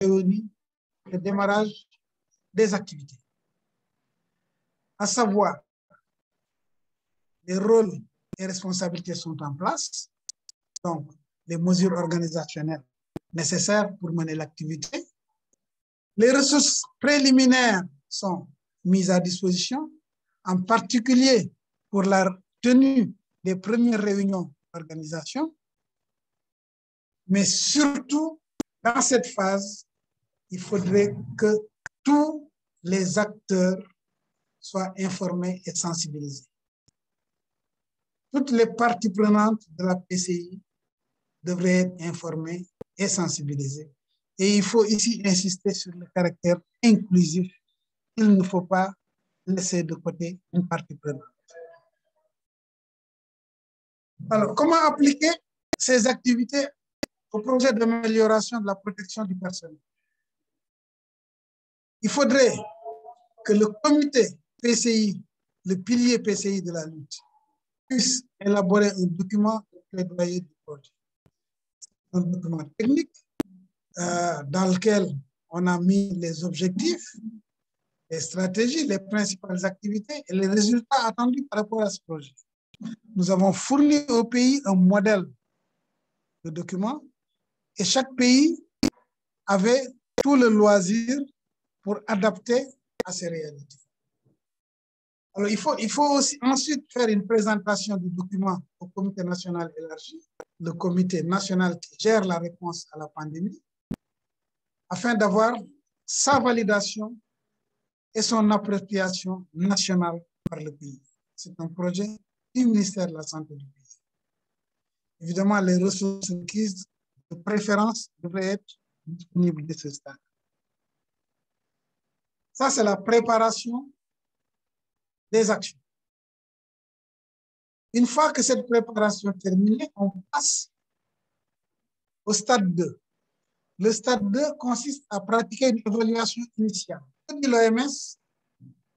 réuni le démarrage des activités, à savoir les rôles et responsabilités sont en place, donc les mesures organisationnelles nécessaires pour mener l'activité. Les ressources préliminaires sont mises à disposition, en particulier pour la tenue des premières réunions d'organisation. Mais surtout, dans cette phase, il faudrait que tous les acteurs soient informés et sensibilisés. Toutes les parties prenantes de la PCI devraient être informées et sensibilisées. Et il faut ici insister sur le caractère inclusif. Il ne faut pas laisser de côté une partie prenante. Alors, comment appliquer ces activités au projet d'amélioration de la protection du personnel? Il faudrait que le comité PCI, le pilier PCI de la lutte, puisse élaborer un document de plaidoyer du projet. Un document technique dans lequel on a mis les objectifs, les stratégies, les principales activités et les résultats attendus par rapport à ce projet. Nous avons fourni au pays un modèle de document et chaque pays avait tout le loisir pour adapter à ces réalités. Alors, il faut aussi ensuite faire une présentation du document au comité national élargi, le comité national qui gère la réponse à la pandémie, afin d'avoir sa validation et son appropriation nationale par le pays. C'est un projet du ministère de la Santé du pays. Évidemment, les ressources requises de préférence devraient être disponibles dès ce stade. Ça, c'est la préparation des actions. Une fois que cette préparation est terminée, on passe au stade 2. Le stade 2 consiste à pratiquer une évaluation initiale. Comme dit l'OMS,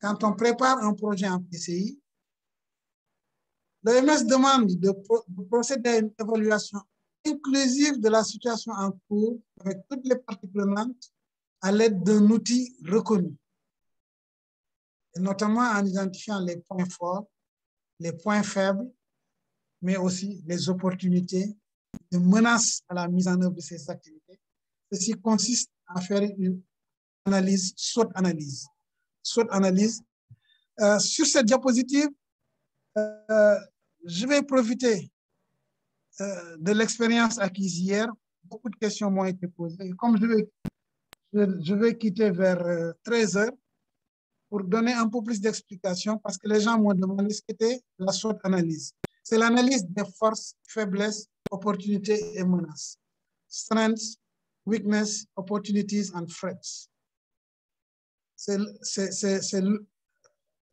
quand on prépare un projet en PCI, l'OMS demande de procéder à une évaluation inclusive de la situation en cours avec toutes les parties prenantes à l'aide d'un outil reconnu, et notamment en identifiant les points forts, les points faibles, mais aussi les opportunités, les menaces à la mise en œuvre de ces activités. Ceci consiste à faire une analyse, SWOT-analyse. SWOT-analyse. Sur cette diapositive, je vais profiter de l'expérience acquise hier. Beaucoup de questions m'ont été posées. Et comme je vais quitter vers 13 heures pour donner un peu plus d'explications parce que les gens m'ont demandé ce qu'était la SWOT-analyse. C'est l'analyse des forces, faiblesses, opportunités et menaces. Strengths, weakness, opportunities and threats. C'est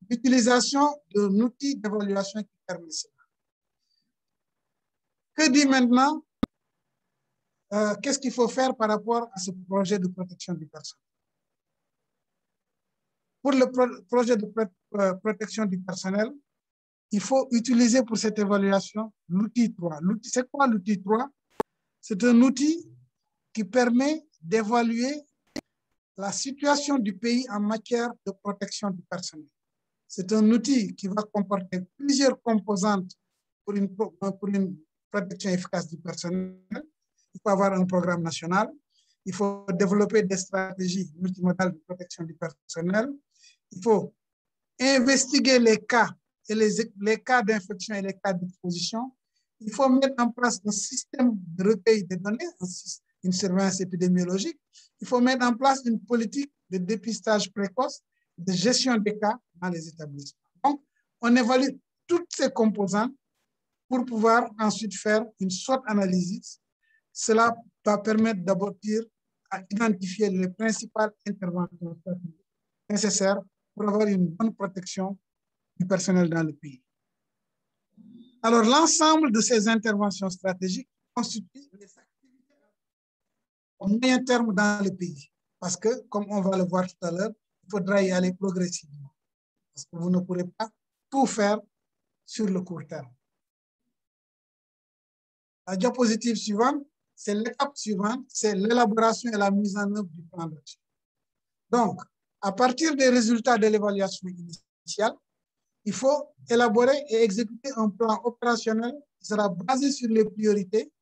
l'utilisation d'un outil d'évaluation qui permet cela. Que dit maintenant? Qu'est-ce qu'il faut faire par rapport à ce projet de protection du personnel? Pour le projet de protection du personnel, il faut utiliser pour cette évaluation l'outil 3. C'est quoi l'outil 3? C'est un outil qui permet d'évaluer la situation du pays en matière de protection du personnel. C'est un outil qui va comporter plusieurs composantes pour une protection efficace du personnel. Il faut avoir un programme national. Il faut développer des stratégies multimodales de protection du personnel. Il faut investiguer les cas et les cas d'infection et les cas d'exposition. Il faut mettre en place un système de recueil des données, une surveillance épidémiologique. Il faut mettre en place une politique de dépistage précoce, de gestion des cas dans les établissements. Donc, on évalue toutes ces composantes pour pouvoir ensuite faire une SWOT-analyse. Cela va permettre d'aboutir à identifier les principales interventions nécessaires pour avoir une bonne protection du personnel dans le pays. Alors, l'ensemble de ces interventions stratégiques constituent les activités au moyen terme dans le pays. Parce que, comme on va le voir tout à l'heure, il faudra y aller progressivement. Parce que vous ne pourrez pas tout faire sur le court terme. La diapositive suivante c'est l'étape suivante, c'est l'élaboration et la mise en œuvre du plan d'action. Donc, à partir des résultats de l'évaluation initiale, il faut élaborer et exécuter un plan opérationnel qui sera basé sur les priorités,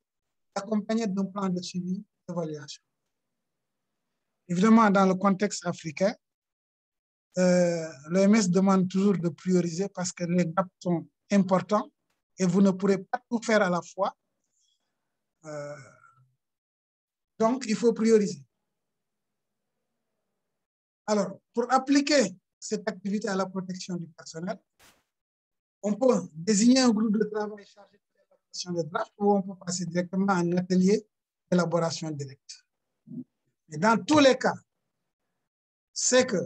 accompagné d'un plan de suivi d'évaluation. Évidemment, dans le contexte africain, l'OMS demande toujours de prioriser parce que les gaps sont importants et vous ne pourrez pas tout faire à la fois. Donc, il faut prioriser. Alors, pour appliquer cette activité à la protection du personnel, on peut désigner un groupe de travail chargé de l'élaboration des drafts ou on peut passer directement à un atelier d'élaboration directe. Mais dans tous les cas, c'est que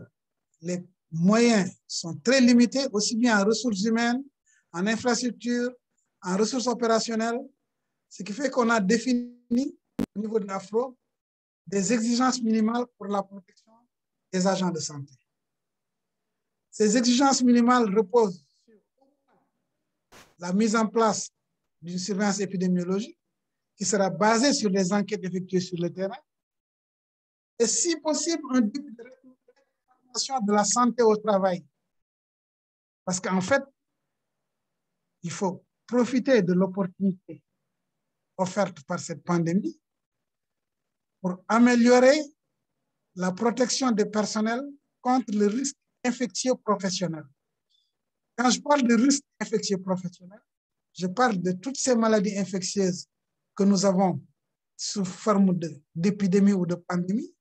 les moyens sont très limités, aussi bien en ressources humaines, en infrastructures, en ressources opérationnelles, ce qui fait qu'on a défini au niveau de l'AFRO des exigences minimales pour la protection des agents de santé. Ces exigences minimales reposent sur la mise en place d'une surveillance épidémiologique qui sera basée sur les enquêtes effectuées sur le terrain et, si possible, un début de réformation de la santé au travail. Parce qu'en fait, il faut profiter de l'opportunité offerte par cette pandémie pour améliorer la protection des personnels contre le risque infectieux professionnel. Quand je parle de risque infectieux professionnel, je parle de toutes ces maladies infectieuses que nous avons sous forme d'épidémie ou de pandémie.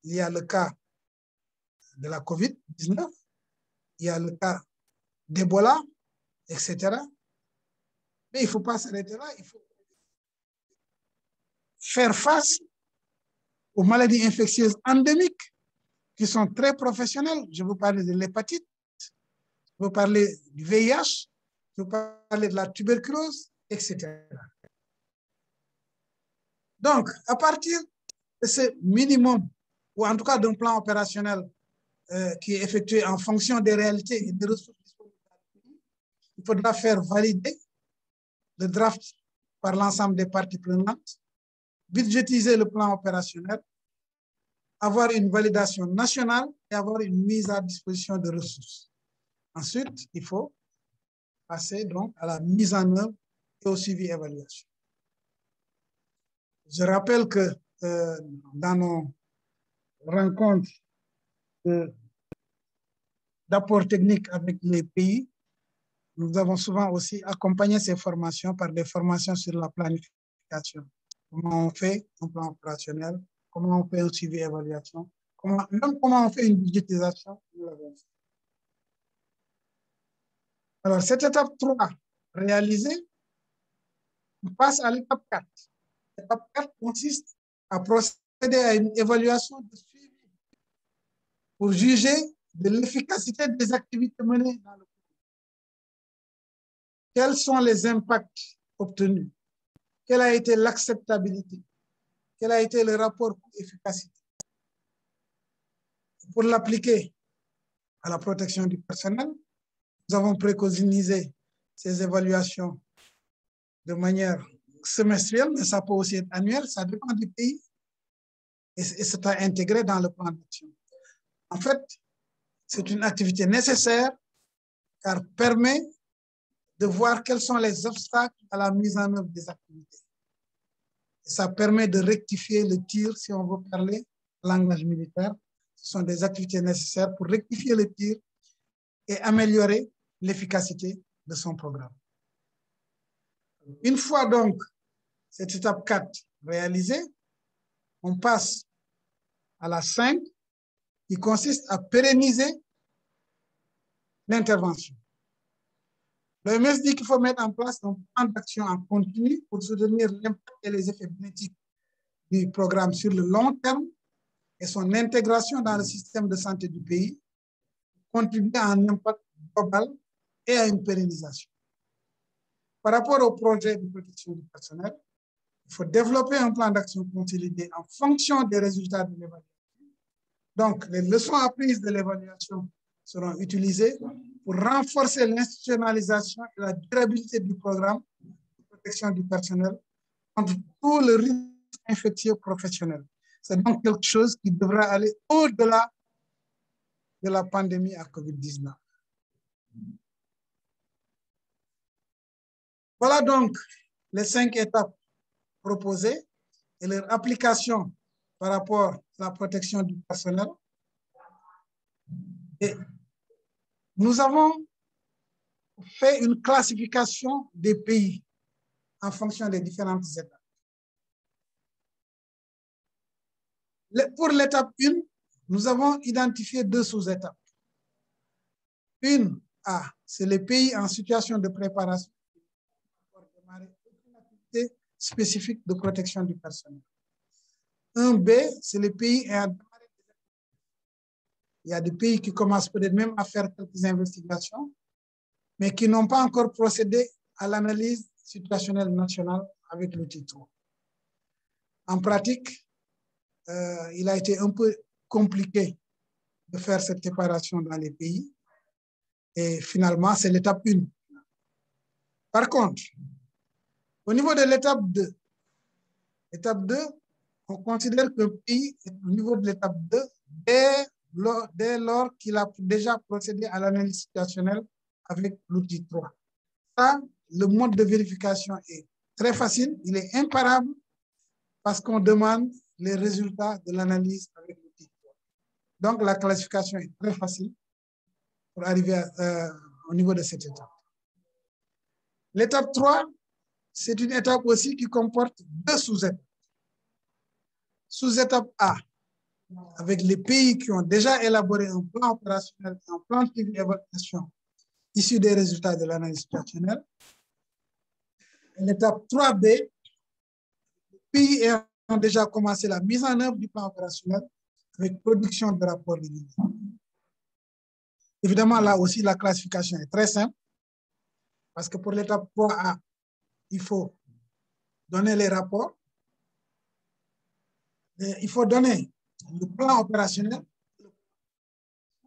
Il y a le cas de la COVID-19, il y a le cas d'Ebola, etc. Mais il ne faut pas s'arrêter là, il faut faire face aux maladies infectieuses endémiques qui sont très professionnelles. Je veux parler de l'hépatite, je veux parler du VIH, je veux parler de la tuberculose, etc. Donc, à partir de ce minimum, ou en tout cas d'un plan opérationnel qui est effectué en fonction des réalités et des ressources disponibles, il faudra faire valider le draft par l'ensemble des parties prenantes, budgétiser le plan opérationnel, avoir une validation nationale et avoir une mise à disposition de ressources. Ensuite, il faut passer donc à la mise en œuvre et au suivi et évaluation. Je rappelle que dans nos rencontres d'apport technique avec les pays, nous avons souvent aussi accompagné ces formations par des formations sur la planification. Comment on fait un plan opérationnel, comment on fait un suivi et évaluation, même comment on fait une budgétisation. Nous l'avons fait. Alors, cette étape 3 réalisée, on passe à l'étape 4. L'étape 4 consiste à procéder à une évaluation de suivi pour juger de l'efficacité des activités menées dans le pays. Quels sont les impacts obtenus? Quelle a été l'acceptabilité? Quel a été le rapport efficacité? Pour l'appliquer à la protection du personnel, nous avons préconisé ces évaluations de manière semestrielle, mais ça peut aussi être annuel, ça dépend du pays, et c'est à intégrer dans le plan d'action. En fait, c'est une activité nécessaire car permet de voir quels sont les obstacles à la mise en œuvre des activités. Et ça permet de rectifier le tir, si on veut parler langage militaire. Ce sont des activités nécessaires pour rectifier le tir et améliorer l'efficacité de son programme. Une fois donc cette étape 4 réalisée, on passe à la 5 qui consiste à pérenniser l'intervention. L'OMS dit qu'il faut mettre en place un plan d'action en continu pour soutenir l'impact et les effets bénéfiques du programme sur le long terme et son intégration dans le système de santé du pays, contribuer à un impact global et à une pérennisation. Par rapport au projet de protection du personnel, il faut développer un plan d'action consolidé en fonction des résultats de l'évaluation. Donc, les leçons apprises de l'évaluation seront utilisées pour renforcer l'institutionnalisation et la durabilité du programme de protection du personnel contre tout le risque infectieux professionnel. C'est donc quelque chose qui devra aller au-delà de la pandémie à COVID-19. Voilà donc les 5 étapes proposées et leur application par rapport à la protection du personnel. Et nous avons fait une classification des pays en fonction des différentes étapes. Pour l'étape 1, nous avons identifié 2 sous-étapes. Une A, c'est les pays en situation de préparation pour démarrer une activité spécifique de protection du personnel. Un B, c'est les pays ayant démarré des activités. Il y a des pays qui commencent peut-être même à faire quelques investigations, mais qui n'ont pas encore procédé à l'analyse situationnelle nationale avec l'outil 3. En pratique, il a été un peu compliqué de faire cette séparation dans les pays. Et finalement, c'est l'étape 1. Par contre, au niveau de l'étape 2, on considère qu'un pays est au niveau de l'étape 2 dès lors qu'il a déjà procédé à l'analyse situationnelle avec l'outil 3. Ça, le mode de vérification est très facile, il est imparable parce qu'on demande les résultats de l'analyse avec l'outil 3. Donc, la classification est très facile pour arriver au niveau de cette étape. L'étape 3, c'est une étape aussi qui comporte 2 sous-étapes. Sous-étape A, avec les pays qui ont déjà élaboré un plan opérationnel et un plan d'évaluation issu des résultats de l'analyse situationnelle. L'étape 3B, les pays ayant déjà commencé la mise en œuvre du plan opérationnel avec production de rapports réguliers. Évidemment, là aussi, la classification est très simple parce que pour l'étape 3A, il faut donner les rapports. Il faut donner le plan opérationnel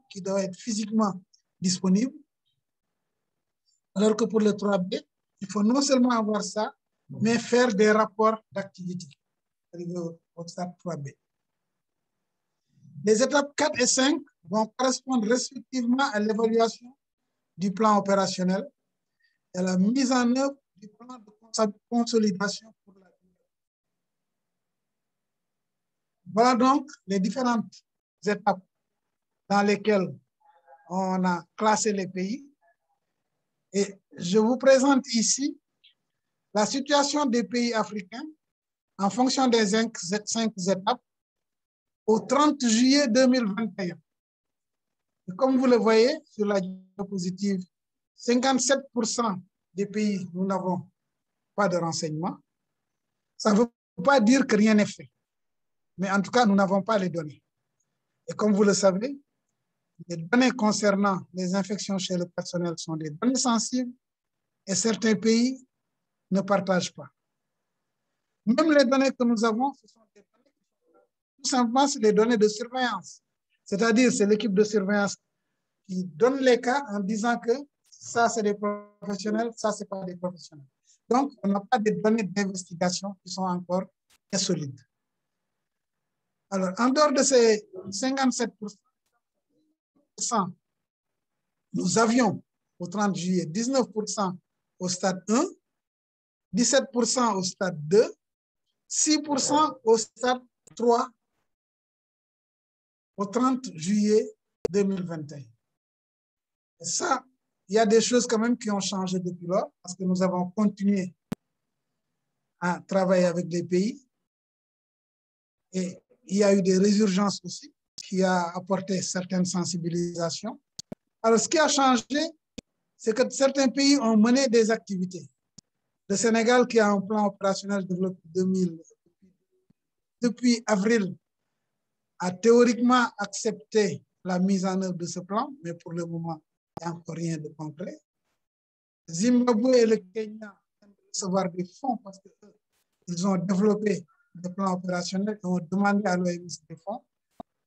qui doit être physiquement disponible. Alors que pour le 3B, il faut non seulement avoir ça, mais faire des rapports d'activité. Au stade 3B. Les étapes 4 et 5 vont correspondre respectivement à l'évaluation du plan opérationnel et à la mise en œuvre du plan de consolidation pour la durée. Voilà donc les différentes étapes dans lesquelles on a classé les pays. Et je vous présente ici la situation des pays africains en fonction des 5 étapes au 30 juillet 2021. Et comme vous le voyez sur la diapositive, 57% des pays, nous n'avons pas de renseignements. Ça ne veut pas dire que rien n'est fait. Mais en tout cas, nous n'avons pas les données. Et comme vous le savez, les données concernant les infections chez le personnel sont des données sensibles et certains pays ne partagent pas. Même les données que nous avons, ce sont des données tout simplement les données de surveillance. C'est-à-dire, c'est l'équipe de surveillance qui donne les cas en disant que ça, c'est des professionnels, ça, c'est pas des professionnels. Donc, on n'a pas de données d'investigation qui sont encore très solides. Alors, en dehors de ces 57%, nous avions au 30 juillet 19% au stade 1, 17% au stade 2, 6% au stade 3 au 30 juillet 2021. Et ça, il y a des choses quand même qui ont changé depuis lors parce que nous avons continué à travailler avec les pays et il y a eu des résurgences aussi qui a apporté certaines sensibilisations. Alors, ce qui a changé, c'est que certains pays ont mené des activités. Le Sénégal, qui a un plan opérationnel développé depuis avril, a théoriquement accepté la mise en œuvre de ce plan, mais pour le moment, il n'y a encore rien de concret. Zimbabwe et le Kenya viennent de recevoir des fonds parce qu'ils ont développé des plans opérationnels et ont demandé à l'OMS des fonds.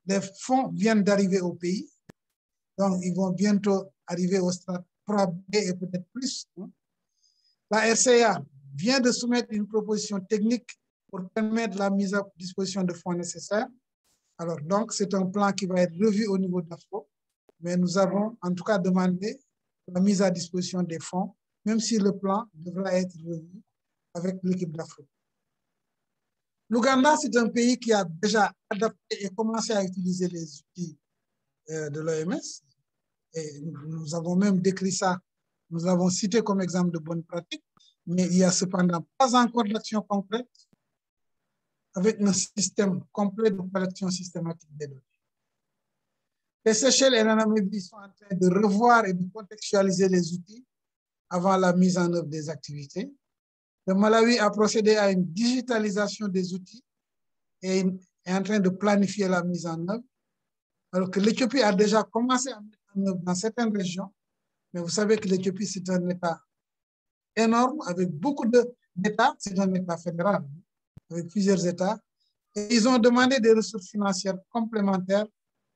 Les fonds viennent d'arriver au pays, donc ils vont bientôt arriver au stade 3B et peut-être plus. La RCA vient de soumettre une proposition technique pour permettre la mise à disposition de fonds nécessaires. Alors, donc, c'est un plan qui va être revu au niveau de l'AFRO, mais nous avons en tout cas demandé la mise à disposition des fonds, même si le plan devra être revu avec l'équipe d'AFRO. L'Ouganda, c'est un pays qui a déjà adapté et commencé à utiliser les outils de l'OMS. Et nous avons même décrit ça, nous l'avons cité comme exemple de bonne pratique, mais il n'y a cependant pas encore d'action concrète avec un système complet de collection systématique des données. Les Seychelles et la Namibie sont en train de revoir et de contextualiser les outils avant la mise en œuvre des activités. Le Malawi a procédé à une digitalisation des outils et est en train de planifier la mise en œuvre, alors que l'Éthiopie a déjà commencé à mettre en œuvre dans certaines régions. Mais vous savez que l'Éthiopie, c'est un État énorme, avec beaucoup d'États, c'est un État fédéral, avec plusieurs États. Et ils ont demandé des ressources financières complémentaires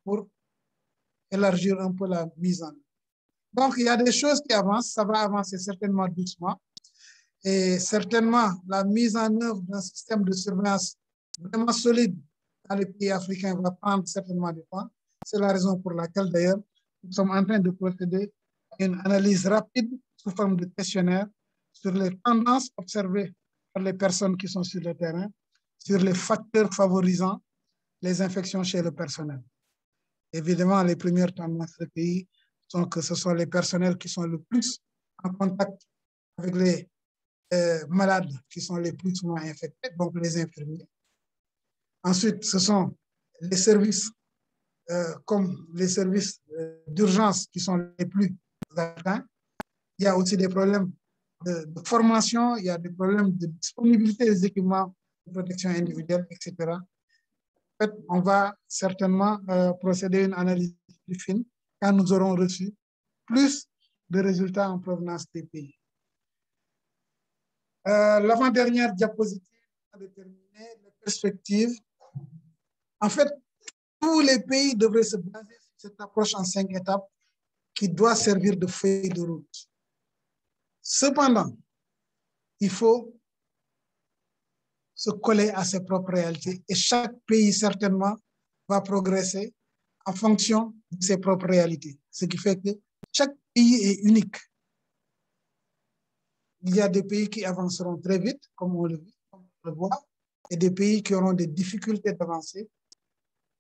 pour élargir un peu la mise en œuvre. Donc, il y a des choses qui avancent, ça va avancer certainement doucement. Et certainement, la mise en œuvre d'un système de surveillance vraiment solide dans les pays africains va prendre certainement du temps. C'est la raison pour laquelle, d'ailleurs, nous sommes en train de procéder à une analyse rapide sous forme de questionnaire sur les tendances observées par les personnes qui sont sur le terrain, sur les facteurs favorisant les infections chez le personnel. Évidemment, les premières tendances du pays sont que ce sont les personnels qui sont le plus en contact avec les malades qui sont les plus souvent infectés, donc les infirmiers. Ensuite, ce sont les services comme les services d'urgence qui sont les plus atteints. Il y a aussi des problèmes de formation, il y a des problèmes de disponibilité des équipements de protection individuelle, etc. En fait, on va certainement procéder à une analyse plus fine quand nous aurons reçu plus de résultats en provenance des pays. L'avant-dernière diapositive a déterminé les perspectives. En fait, tous les pays devraient se baser sur cette approche en 5 étapes qui doit servir de feuille de route. Cependant, il faut se coller à ses propres réalités et chaque pays certainement va progresser en fonction de ses propres réalités. Ce qui fait que chaque pays est unique. Il y a des pays qui avanceront très vite, comme on le voit, et des pays qui auront des difficultés d'avancer.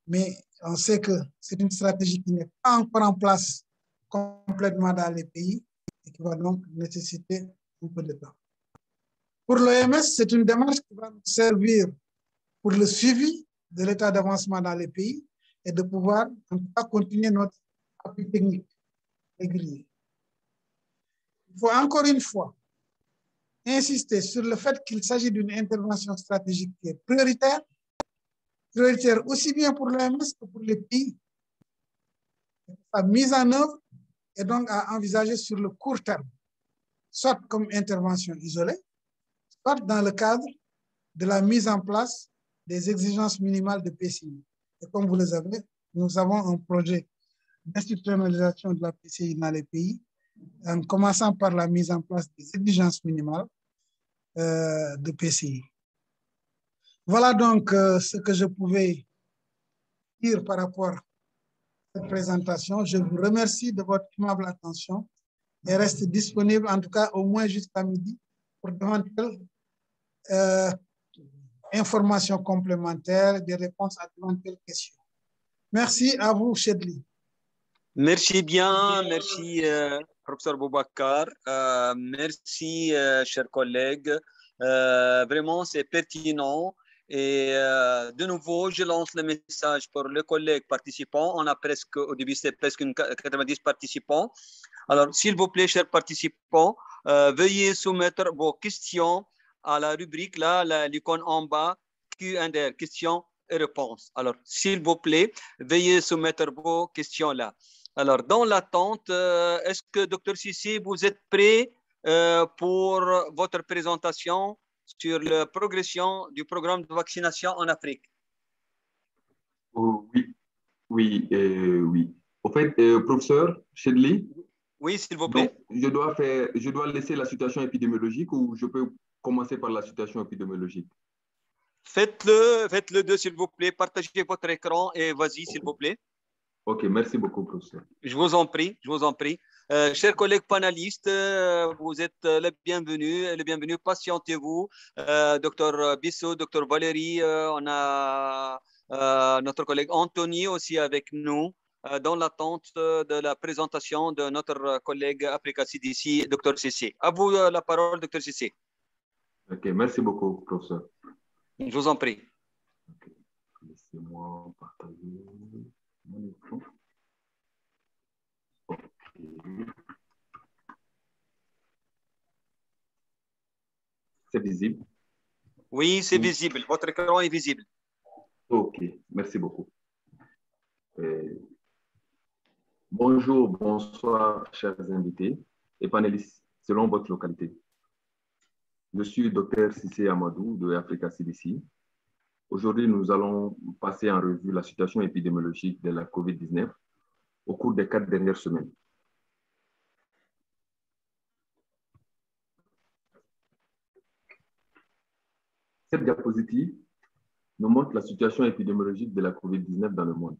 Mais on sait que c'est une stratégie qui n'est pas encore en place complètement dans les pays et qui va donc nécessiter un peu de temps. Pour l'OMS, c'est une démarche qui va nous servir pour le suivi de l'état d'avancement dans les pays et de pouvoir en tout cas continuer notre appui technique régulier. Il faut encore une fois insister sur le fait qu'il s'agit d'une intervention stratégique qui est prioritaire aussi bien pour l'OMS que pour les pays. Sa mise en œuvre est donc à envisager sur le court terme, soit comme intervention isolée, soit dans le cadre de la mise en place des exigences minimales de PCI. Et comme vous le savez, nous avons un projet d'institutionnalisation de la PCI dans les pays, en commençant par la mise en place des exigences minimales de PCI. Voilà donc ce que je pouvais dire par rapport à cette présentation. Je vous remercie de votre aimable attention et reste disponible, en tout cas au moins jusqu'à midi, pour d'éventuelles informations complémentaires, des réponses à d'éventuelles questions. Merci à vous, Chedli. Merci bien, merci professeur Boubacar, merci chers collègues, vraiment c'est pertinent et de nouveau je lance le message pour les collègues participants. On a presque, au début c'était presque 90 participants. Alors s'il vous plaît chers participants, veuillez soumettre vos questions à la rubrique là, l'icône en bas, Q&A, questions et réponses. Alors s'il vous plaît, veuillez soumettre vos questions là. Alors, dans l'attente, est-ce que, Dr Sissi, vous êtes prêt pour votre présentation sur la progression du programme de vaccination en Afrique? Oh, oui, oui, oui. Au fait, professeur Chedli? Oui, s'il vous plaît. Donc, je dois laisser la situation épidémiologique ou je peux commencer par la situation épidémiologique. Faites-le deux, s'il vous plaît. Partagez votre écran et vas-y, s'il vous plaît. OK, merci beaucoup, professeur. Je vous en prie, je vous en prie. Chers collègues panélistes, vous êtes les bienvenus. Patientez-vous. Docteur Bissot, docteur Valérie, on a notre collègue Anthony aussi avec nous dans l'attente de la présentation de notre collègue Africa CDC, docteur Cissé. À vous la parole, docteur Cissé. OK, merci beaucoup, professeur. Je vous en prie. Okay. Laissez-moi partager mon écran. Okay. C'est visible? Oui, c'est visible. Votre écran est visible. OK, merci beaucoup. Bonjour, bonsoir, chers invités et panélistes, selon votre localité. Je suis Dr Cissé Amadou de Africa CDC. Aujourd'hui, nous allons passer en revue la situation épidémiologique de la COVID-19 au cours des 4 dernières semaines. Cette diapositive nous montre la situation épidémiologique de la COVID-19 dans le monde.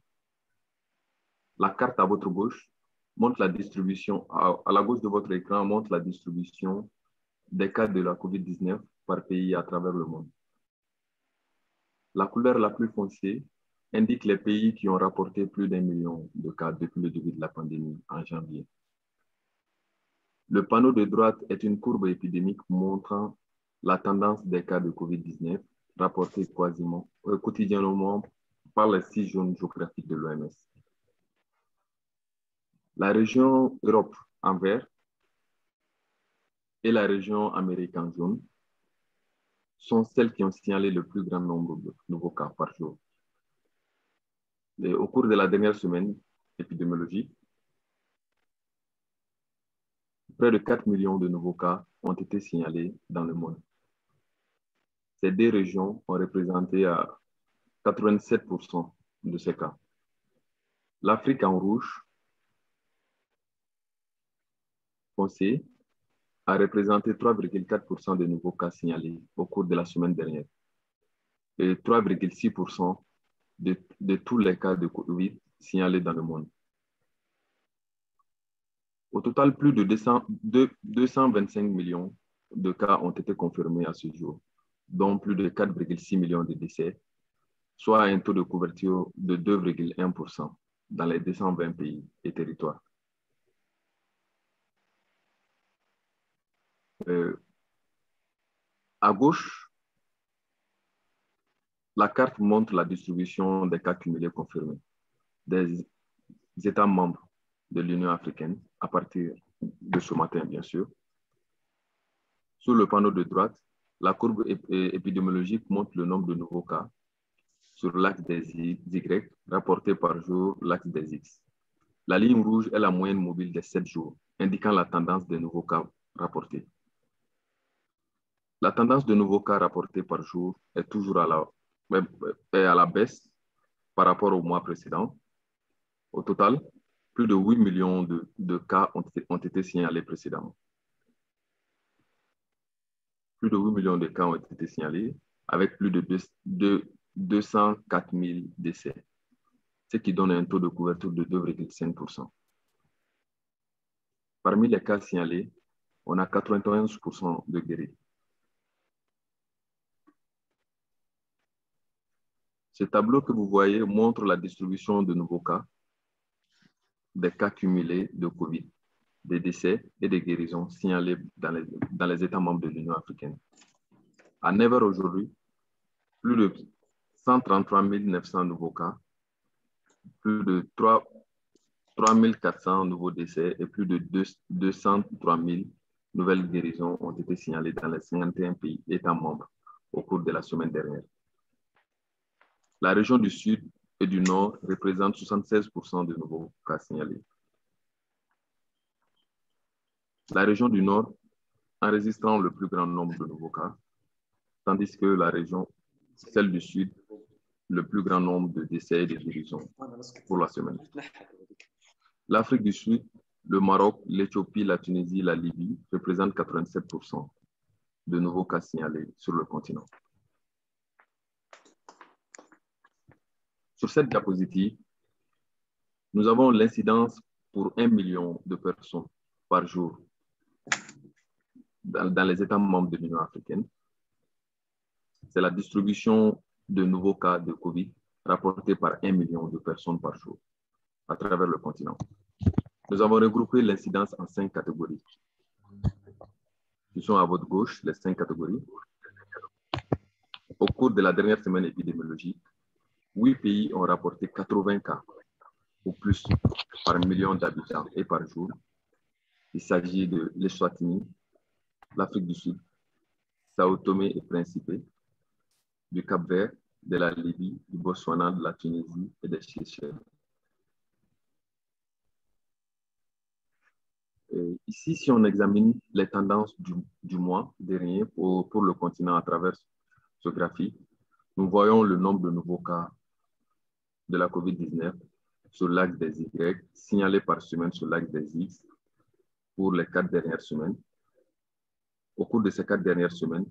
La carte à votre gauche montre la distribution, à la gauche de votre écran, montre la distribution des cas de la COVID-19 par pays à travers le monde. La couleur la plus foncée indique les pays qui ont rapporté plus d'1 million de cas depuis le début de la pandémie en janvier. Le panneau de droite est une courbe épidémique montrant la tendance des cas de COVID-19 rapportés quotidiennement par les 6 zones géographiques de l'OMS. La région Europe en vert et la région Amérique en jaune sont celles qui ont signalé le plus grand nombre de nouveaux cas par jour. Et au cours de la dernière semaine épidémiologique, près de 4 millions de nouveaux cas ont été signalés dans le monde. Ces 2 régions ont représenté à 87% de ces cas. L'Afrique en rouge foncé a représenté 3,4% des nouveaux cas signalés au cours de la semaine dernière et 3,6% de tous les cas de COVID signalés dans le monde. Au total, plus de 225 millions de cas ont été confirmés à ce jour, dont plus de 4,6 millions de décès, soit un taux de couverture de 2,1% dans les 220 pays et territoires. À gauche, la carte montre la distribution des cas cumulés confirmés des États membres de l'Union africaine à partir de ce matin, bien sûr. Sur le panneau de droite, la courbe épidémiologique montre le nombre de nouveaux cas sur l'axe des Y rapportés par jour, l'axe des X. La ligne rouge est la moyenne mobile des 7 jours, indiquant la tendance des nouveaux cas rapportés. La tendance de nouveaux cas rapportés par jour est toujours à la baisse par rapport au mois précédent. Au total, plus de 8 millions de cas ont été signalés précédemment. Plus de 8 millions de cas ont été signalés avec plus de 204 000 décès, ce qui donne un taux de couverture de 2,5%. Parmi les cas signalés, on a 91% de guéris. Ce tableau que vous voyez montre la distribution de nouveaux cas, des cas cumulés de COVID, des décès et des guérisons signalés dans les États membres de l'Union africaine. À 9 h aujourd'hui, plus de 133 900 nouveaux cas, plus de 3 400 nouveaux décès et plus de 203 000 nouvelles guérisons ont été signalées dans les 51 pays États membres au cours de la semaine dernière. La région du Sud et du Nord représente 76% de nouveaux cas signalés. La région du Nord enregistrant le plus grand nombre de nouveaux cas, tandis que la région, celle du Sud, le plus grand nombre de décès et de guérisons pour la semaine. L'Afrique du Sud, le Maroc, l'Éthiopie, la Tunisie, la Libye représentent 87% de nouveaux cas signalés sur le continent. Sur cette diapositive, nous avons l'incidence pour 1 million de personnes par jour dans les États membres de l'Union africaine. C'est la distribution de nouveaux cas de COVID rapportés par 1 million de personnes par jour à travers le continent. Nous avons regroupé l'incidence en 5 catégories. Qui sont à votre gauche, les 5 catégories. Au cours de la dernière semaine épidémiologique, 8 pays ont rapporté 80 cas ou plus par million d'habitants et par jour. Il s'agit de l'Eswatini, l'Afrique du Sud, Sao Tomé et Principe, du Cap-Vert, de la Libye, du Botswana, de la Tunisie et des Seychelles. Ici, si on examine les tendances du mois dernier pour le continent à travers ce graphique, nous voyons le nombre de nouveaux cas de la COVID-19 sur l'axe des Y, signalés par semaine sur l'axe des X pour les 4 dernières semaines. Au cours de ces 4 dernières semaines,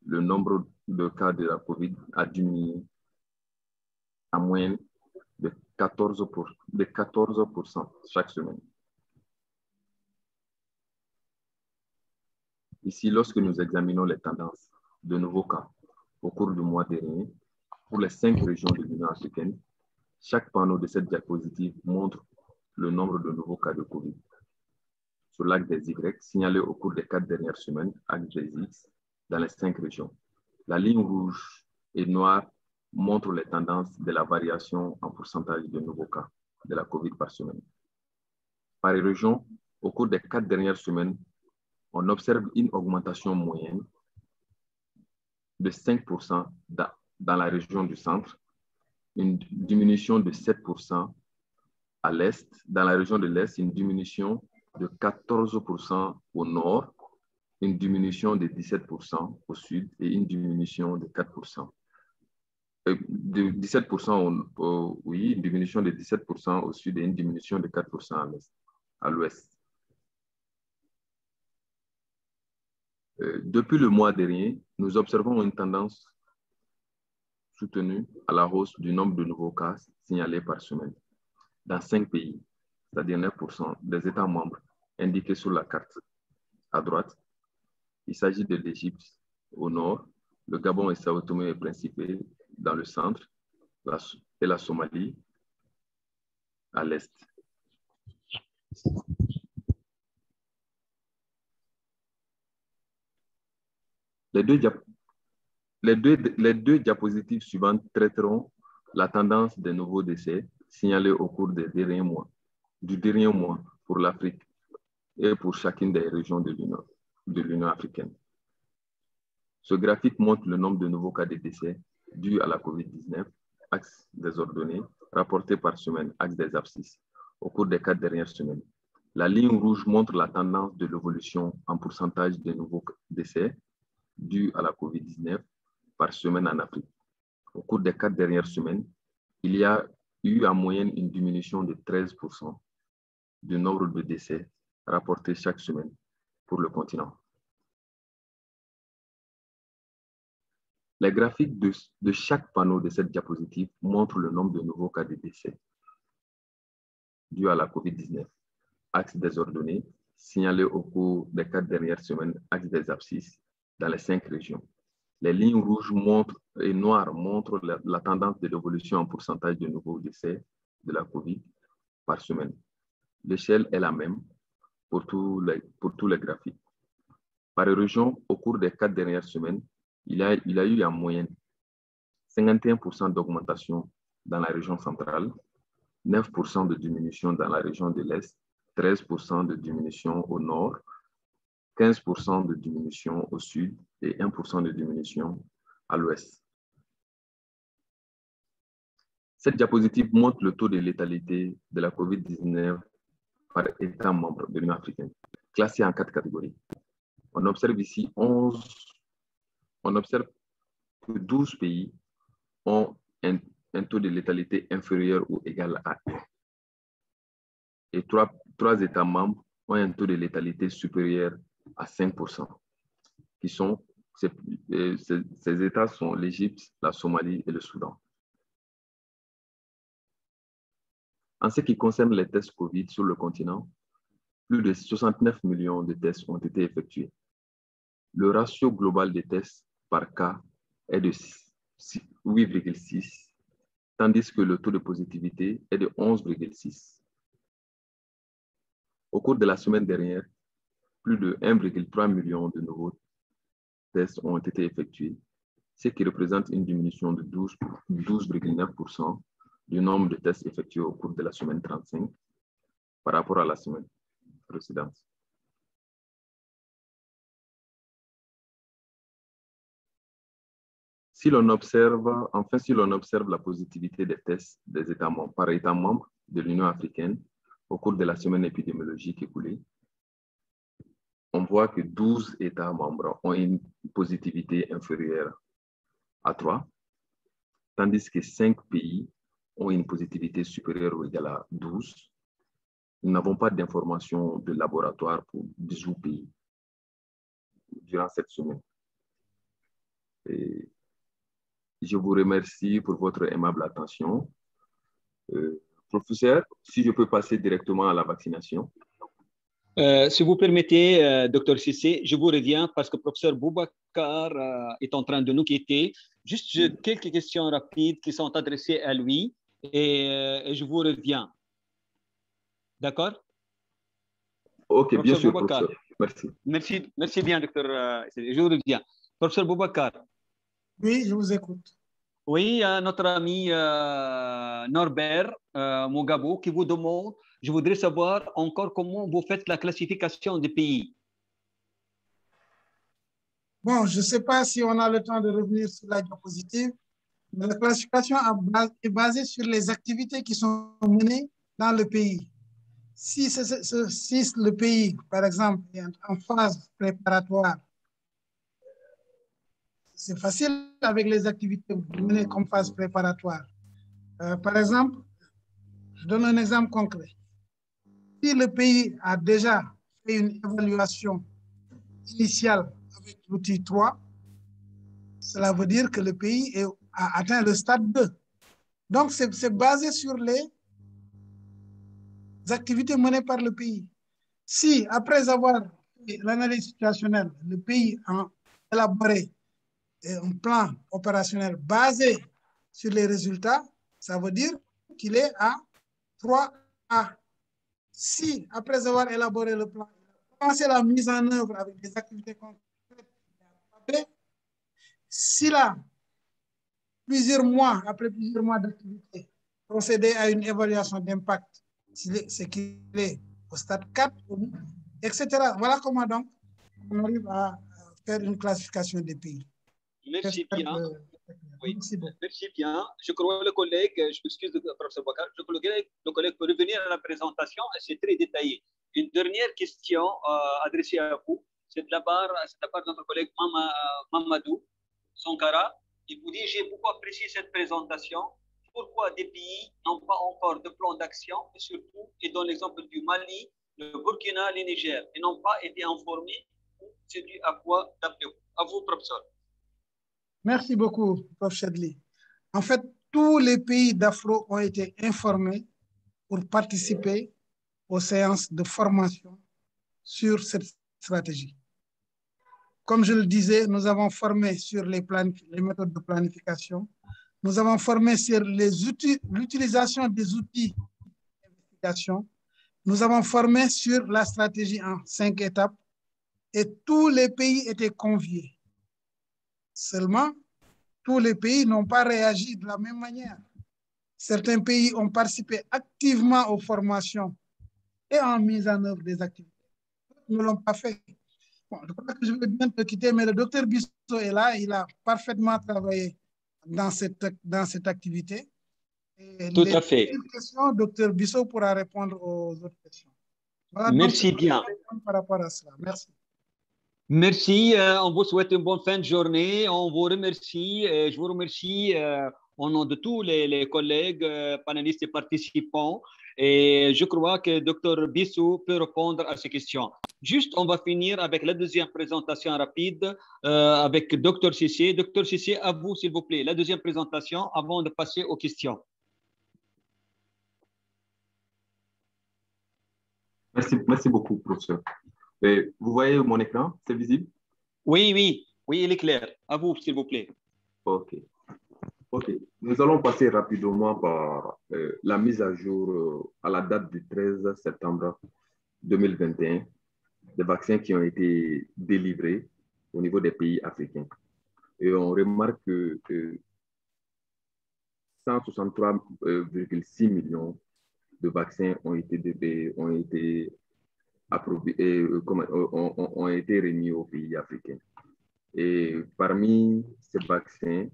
le nombre de cas de la COVID a diminué à moyenne de 14% chaque semaine. Ici, lorsque nous examinons les tendances de nouveaux cas au cours du mois dernier, pour les 5 régions de l'Union africaine, chaque panneau de cette diapositive montre le nombre de nouveaux cas de COVID. Sur l'axe des Y, signalé au cours des 4 dernières semaines, axe des X, dans les 5 régions. La ligne rouge et noire montre les tendances de la variation en pourcentage de nouveaux cas de la COVID par semaine. Par région, au cours des 4 dernières semaines, on observe une augmentation moyenne de 5% dans la région du centre, une diminution de 7% à l'est, dans la région de l'est, une diminution de 14% au nord, une diminution de 17% au sud et une diminution de 4%. De 17% oui, une diminution de 17% au sud et une diminution de 4% à l'ouest. Depuis le mois dernier, nous observons une tendance soutenue à la hausse du nombre de nouveaux cas signalés par semaine dans 5 pays, c'est-à-dire 9% des États membres indiqués sur la carte à droite. Il s'agit de l'Égypte au nord, le Gabon et Sao Tomé et Principe dans le centre et la Somalie à l'est. Les deux diapositives suivantes traiteront la tendance des nouveaux décès signalés au cours du dernier mois pour l'Afrique et pour chacune des régions de l'Union africaine. Ce graphique montre le nombre de nouveaux cas de décès dus à la COVID-19, axe des ordonnées, rapportés par semaine, axe des abscisses, au cours des 4 dernières semaines. La ligne rouge montre la tendance de l'évolution en pourcentage des nouveaux décès dus à la COVID-19 par semaine en Afrique. Au cours des 4 dernières semaines, il y a eu en moyenne une diminution de 13% du nombre de décès rapportés chaque semaine pour le continent. Les graphiques de chaque panneau de cette diapositive montrent le nombre de nouveaux cas de décès dus à la COVID-19, axe des ordonnées, signalés au cours des 4 dernières semaines, axe des abscisses, dans les 5 régions. Les lignes rouges et noires montrent la tendance de l'évolution en pourcentage de nouveaux décès de la COVID par semaine. L'échelle est la même pour tous les graphiques. Par région, au cours des 4 dernières semaines, il y a eu en moyenne 51% d'augmentation dans la région centrale, 9% de diminution dans la région de l'Est, 13% de diminution au nord, 15% de diminution au sud et 1% de diminution à l'ouest. Cette diapositive montre le taux de létalité de la COVID-19 par État membre de l'Union africaine, classé en 4 catégories. On observe ici 12 pays ont un taux de létalité inférieur ou égal à 1. Et 3 États membres ont un taux de létalité supérieur à 5%, qui sont Ces États sont l'Égypte, la Somalie et le Soudan. En ce qui concerne les tests COVID sur le continent, plus de 69 millions de tests ont été effectués. Le ratio global des tests par cas est de 8,6, tandis que le taux de positivité est de 11,6. Au cours de la semaine dernière, plus de 1,3 million de nouveaux tests ont été effectués, ce qui représente une diminution de 12,9% du nombre de tests effectués au cours de la semaine 35 par rapport à la semaine précédente. Si l'on observe la positivité des tests des États membres, par État membre de l'Union africaine au cours de la semaine épidémiologique écoulée, on voit que 12 États membres ont une positivité inférieure à 3, tandis que 5 pays ont une positivité supérieure ou égale à 12. Nous n'avons pas d'informations de laboratoire pour 18 pays durant cette semaine. Et je vous remercie pour votre aimable attention. Professeur, si je peux passer directement à la vaccination. Si vous permettez, Dr Cissé, je vous reviens parce que le professeur Boubacar est en train de nous quitter. Juste quelques questions rapides qui sont adressées à lui et je vous reviens. D'accord? Ok, bien sûr, professeur. Merci. Merci bien, docteur. Je vous reviens. Professeur Boubacar. Oui, je vous écoute. Oui, notre ami Norbert Mugabo qui vous demande, je voudrais savoir encore comment vous faites la classification des pays. Bon, je ne sais pas si on a le temps de revenir sur la diapositive, mais la classification est basée sur les activités qui sont menées dans le pays. Si le pays, par exemple, est en phase préparatoire, c'est facile avec les activités menées comme phase préparatoire. Par exemple, je donne un exemple concret. Si le pays a déjà fait une évaluation initiale avec l'outil 3, cela veut dire que le pays a atteint le stade 2. Donc, c'est basé sur les activités menées par le pays. Si, après avoir fait l'analyse situationnelle, le pays a élaboré un plan opérationnel basé sur les résultats, ça veut dire qu'il est à 3A. Si, après avoir élaboré le plan, il a commencé la mise en œuvre avec des activités concrètes, s'il a après plusieurs mois d'activité, procédé à une évaluation d'impact, c'est qu'il est au stade 4, etc. Voilà comment donc on arrive à faire une classification des pays. Merci bien. Oui, merci bien. Je crois le collègue, je m'excuse, professeur Bakar, je crois le collègue peut revenir à la présentation, c'est très détaillé. Une dernière question adressée à vous, c'est de la part de notre collègue Mamadou Sankara. Il vous dit, j'ai beaucoup apprécié cette présentation. Pourquoi des pays n'ont pas encore de plan d'action, et surtout, et dans l'exemple du Mali, le Burkina, le Niger, et n'ont pas été informés, c'est dû à quoi d'après vous? À vous, professeur. Merci beaucoup, Prof. Chadli. En fait, tous les pays d'Afro ont été informés pour participer aux séances de formation sur cette stratégie. Comme je le disais, nous avons formé sur les méthodes de planification. Nous avons formé sur l'utilisation des outils d'investigation. Nous avons formé sur la stratégie en 5 étapes et tous les pays étaient conviés. Seulement, tous les pays n'ont pas réagi de la même manière. Certains pays ont participé activement aux formations et en mise en œuvre des activités. Ils ne l'ont pas fait. Bon, je crois que je vais bien te quitter, mais le docteur Bissot est là. Il a parfaitement travaillé dans cette activité. Et tout à fait. Questions, docteur Bissot pourra répondre aux autres questions. Voilà, merci bien. Par rapport à cela. Merci. Merci. On vous souhaite une bonne fin de journée. On vous remercie. Je vous remercie au nom de tous les collègues, panélistes et participants. Et je crois que Dr Bissou peut répondre à ces questions. Juste, on va finir avec la deuxième présentation rapide avec Dr Cissé. Dr Cissé, à vous, s'il vous plaît, la deuxième présentation avant de passer aux questions. Merci beaucoup, professeur. Et vous voyez mon écran, c'est visible? Oui, oui, oui, il est clair. À vous, s'il vous plaît. OK. OK. Nous allons passer rapidement par la mise à jour à la date du 13 septembre 2021 des vaccins qui ont été délivrés au niveau des pays africains. Et on remarque que 163,6 millions de vaccins ont été approuvés et ont été remis aux pays africains. Et parmi ces vaccins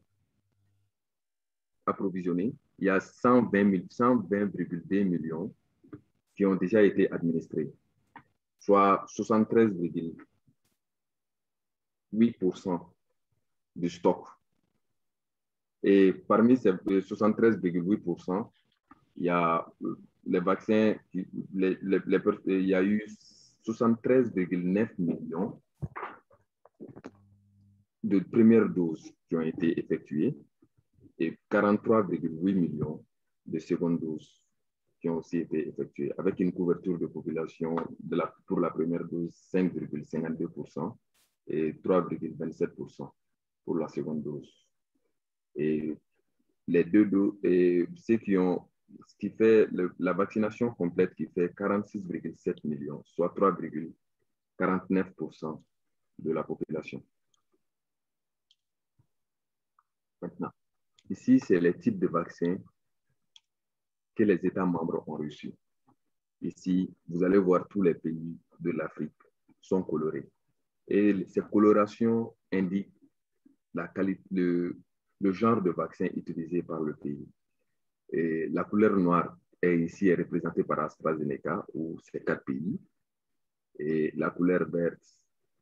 approvisionnés, il y a 120,2 millions qui ont déjà été administrés, soit 73,8% du stock. Et parmi ces 73,8%, il y a les vaccins, il y a eu 73,9 millions de premières doses qui ont été effectuées et 43,8 millions de secondes doses qui ont aussi été effectuées, avec une couverture de population pour la première dose 5,52% et 3,27% pour la seconde dose. Et les deux doses, ce qui fait la vaccination complète qui fait 46,7 millions, soit 3,49% de la population. Maintenant, ici, c'est les types de vaccins que les États membres ont reçus. Ici, vous allez voir tous les pays de l'Afrique sont colorés. Et ces colorations indiquent la qualité, le genre de vaccin utilisé par le pays. Et la couleur noire est représentée par AstraZeneca, ou ces 4 pays. Et la couleur verte,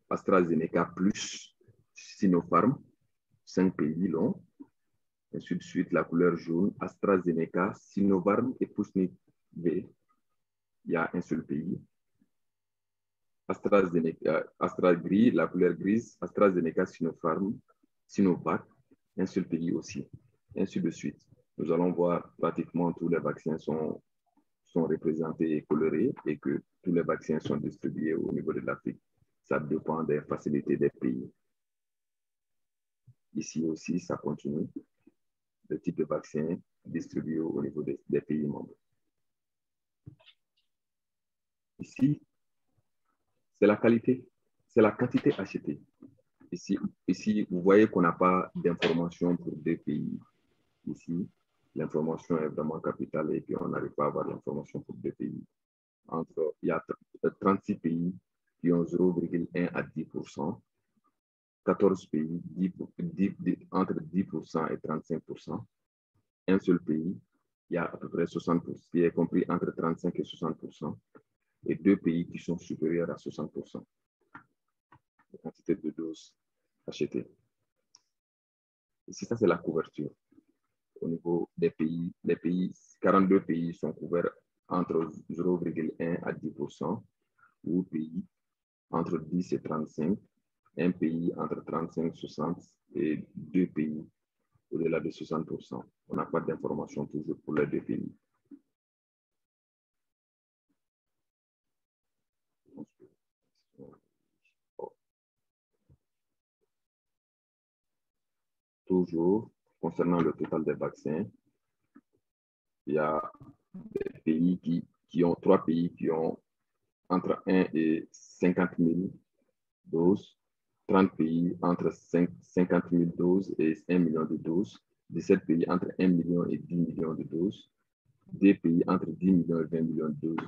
AstraZeneca plus Sinopharm, 5 pays longs. Ainsi de suite, la couleur jaune, AstraZeneca, Sinopharm et Sputnik V. Il y a un seul pays. Astra gris, la couleur grise, AstraZeneca, Sinopharm, Sinovac, un seul pays aussi. Ainsi de suite. Nous allons voir pratiquement tous les vaccins sont représentés et colorés et que tous les vaccins sont distribués au niveau de l'Afrique. Ça dépend des facilités des pays. Ici aussi, ça continue. Le type de vaccin distribué au niveau des pays membres. Ici, c'est la qualité, c'est la quantité achetée. Ici, vous voyez qu'on n'a pas d'informations pour 2 pays. Ici, l'information est vraiment capitale et puis on n'arrive pas à avoir l'information pour 2 pays. Il y a 36 pays qui ont 0,1 à 10%, 14 pays entre 10% et 35%, un seul pays, il y a à peu près 60%, qui est compris entre 35 et 60%, et 2 pays qui sont supérieurs à 60%. La quantité de doses achetées. Ici, ça, c'est la couverture. Au niveau des pays, 42 pays sont couverts entre 0,1 à 10%, 8 pays entre 10 et 35, un pays entre 35 et 60 et 2 pays au-delà de 60%. On n'a pas d'informations toujours pour les 2 pays. Toujours, concernant le total des vaccins, il y a des pays qui ont 3 pays qui ont entre 1 et 50 000 doses, 30 pays entre 50 000 doses et 1 million de doses, 17 pays entre 1 million et 10 millions de doses, 2 pays entre 10 millions et 20 millions de doses,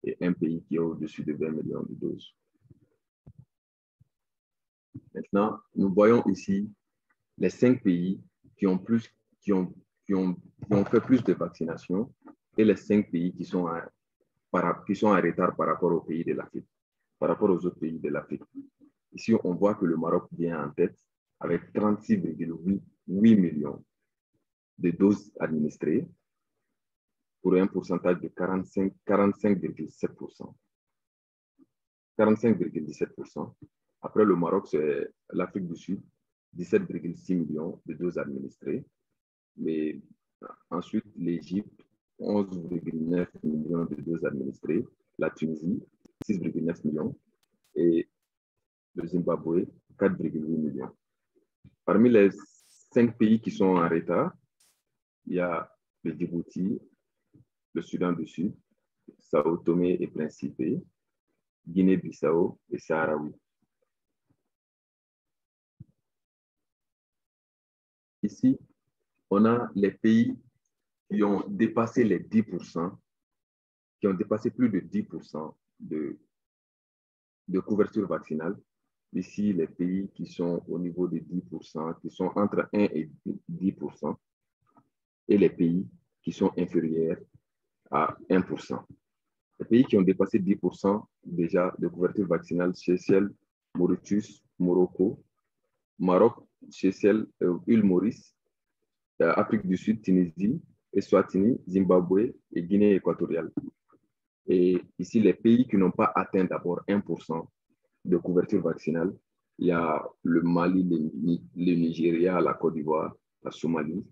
et un pays qui est au-dessus de 20 millions de doses. Maintenant, nous voyons ici les 5 pays qui ont fait plus de vaccination et les 5 pays qui sont en retard par rapport aux pays de l'Afrique, par rapport aux autres pays de l'Afrique. Ici, on voit que le Maroc vient en tête avec 36,8 millions de doses administrées pour un pourcentage de 45,7%. 45,17%. Après le Maroc, c'est l'Afrique du Sud, 17,6 millions de doses administrées. Mais ensuite, l'Égypte, 11,9 millions de doses administrées. La Tunisie, 6,9 millions. Et le Zimbabwe, 4,8 millions. Parmi les 5 pays qui sont en retard, il y a le Djibouti, le Soudan du Sud, Sao Tomé et Principe, Guinée-Bissau et Saharaoui. Ici, on a les pays qui ont dépassé les 10%, qui ont dépassé plus de 10% de couverture vaccinale. Ici, les pays qui sont au niveau de 10%, qui sont entre 1 et 10%, et les pays qui sont inférieurs à 1%. Les pays qui ont dépassé 10% déjà de couverture vaccinale, Seychelles, Mauritius, Morocco, Maroc, Seychelles, île Maurice, Afrique du Sud, Tunisie, Eswatini, Zimbabwe et Guinée équatoriale. Et ici, les pays qui n'ont pas atteint d'abord 1% de couverture vaccinale, il y a le Mali, le Nigeria, la Côte d'Ivoire, la Somalie,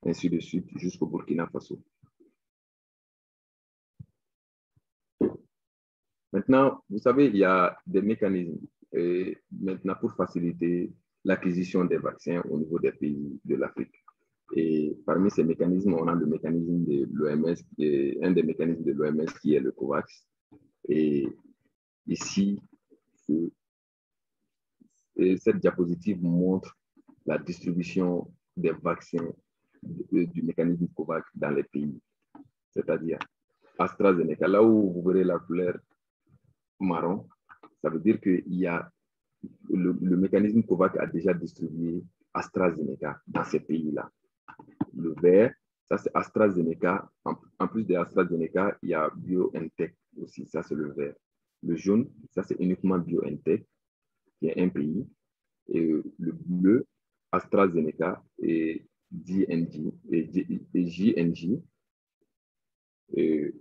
ainsi de suite, jusqu'au Burkina Faso. Maintenant, vous savez, il y a des mécanismes maintenant pour faciliter l'acquisition des vaccins au niveau des pays de l'Afrique. Et parmi ces mécanismes, on a le mécanisme de l'OMS, un des mécanismes de l'OMS qui est le COVAX. Et ici, cette diapositive montre la distribution des vaccins du mécanisme COVAX dans les pays. C'est-à-dire AstraZeneca, là où vous verrez la couleur marron, ça veut dire qu'il y a le mécanisme COVAX a déjà distribué AstraZeneca dans ces pays-là. Le vert, ça c'est AstraZeneca. En plus de AstraZeneca, il y a BioNTech aussi, ça c'est le vert. Le jaune, ça c'est uniquement BioNTech, qui est un pays. Et le bleu, AstraZeneca et JNJ, et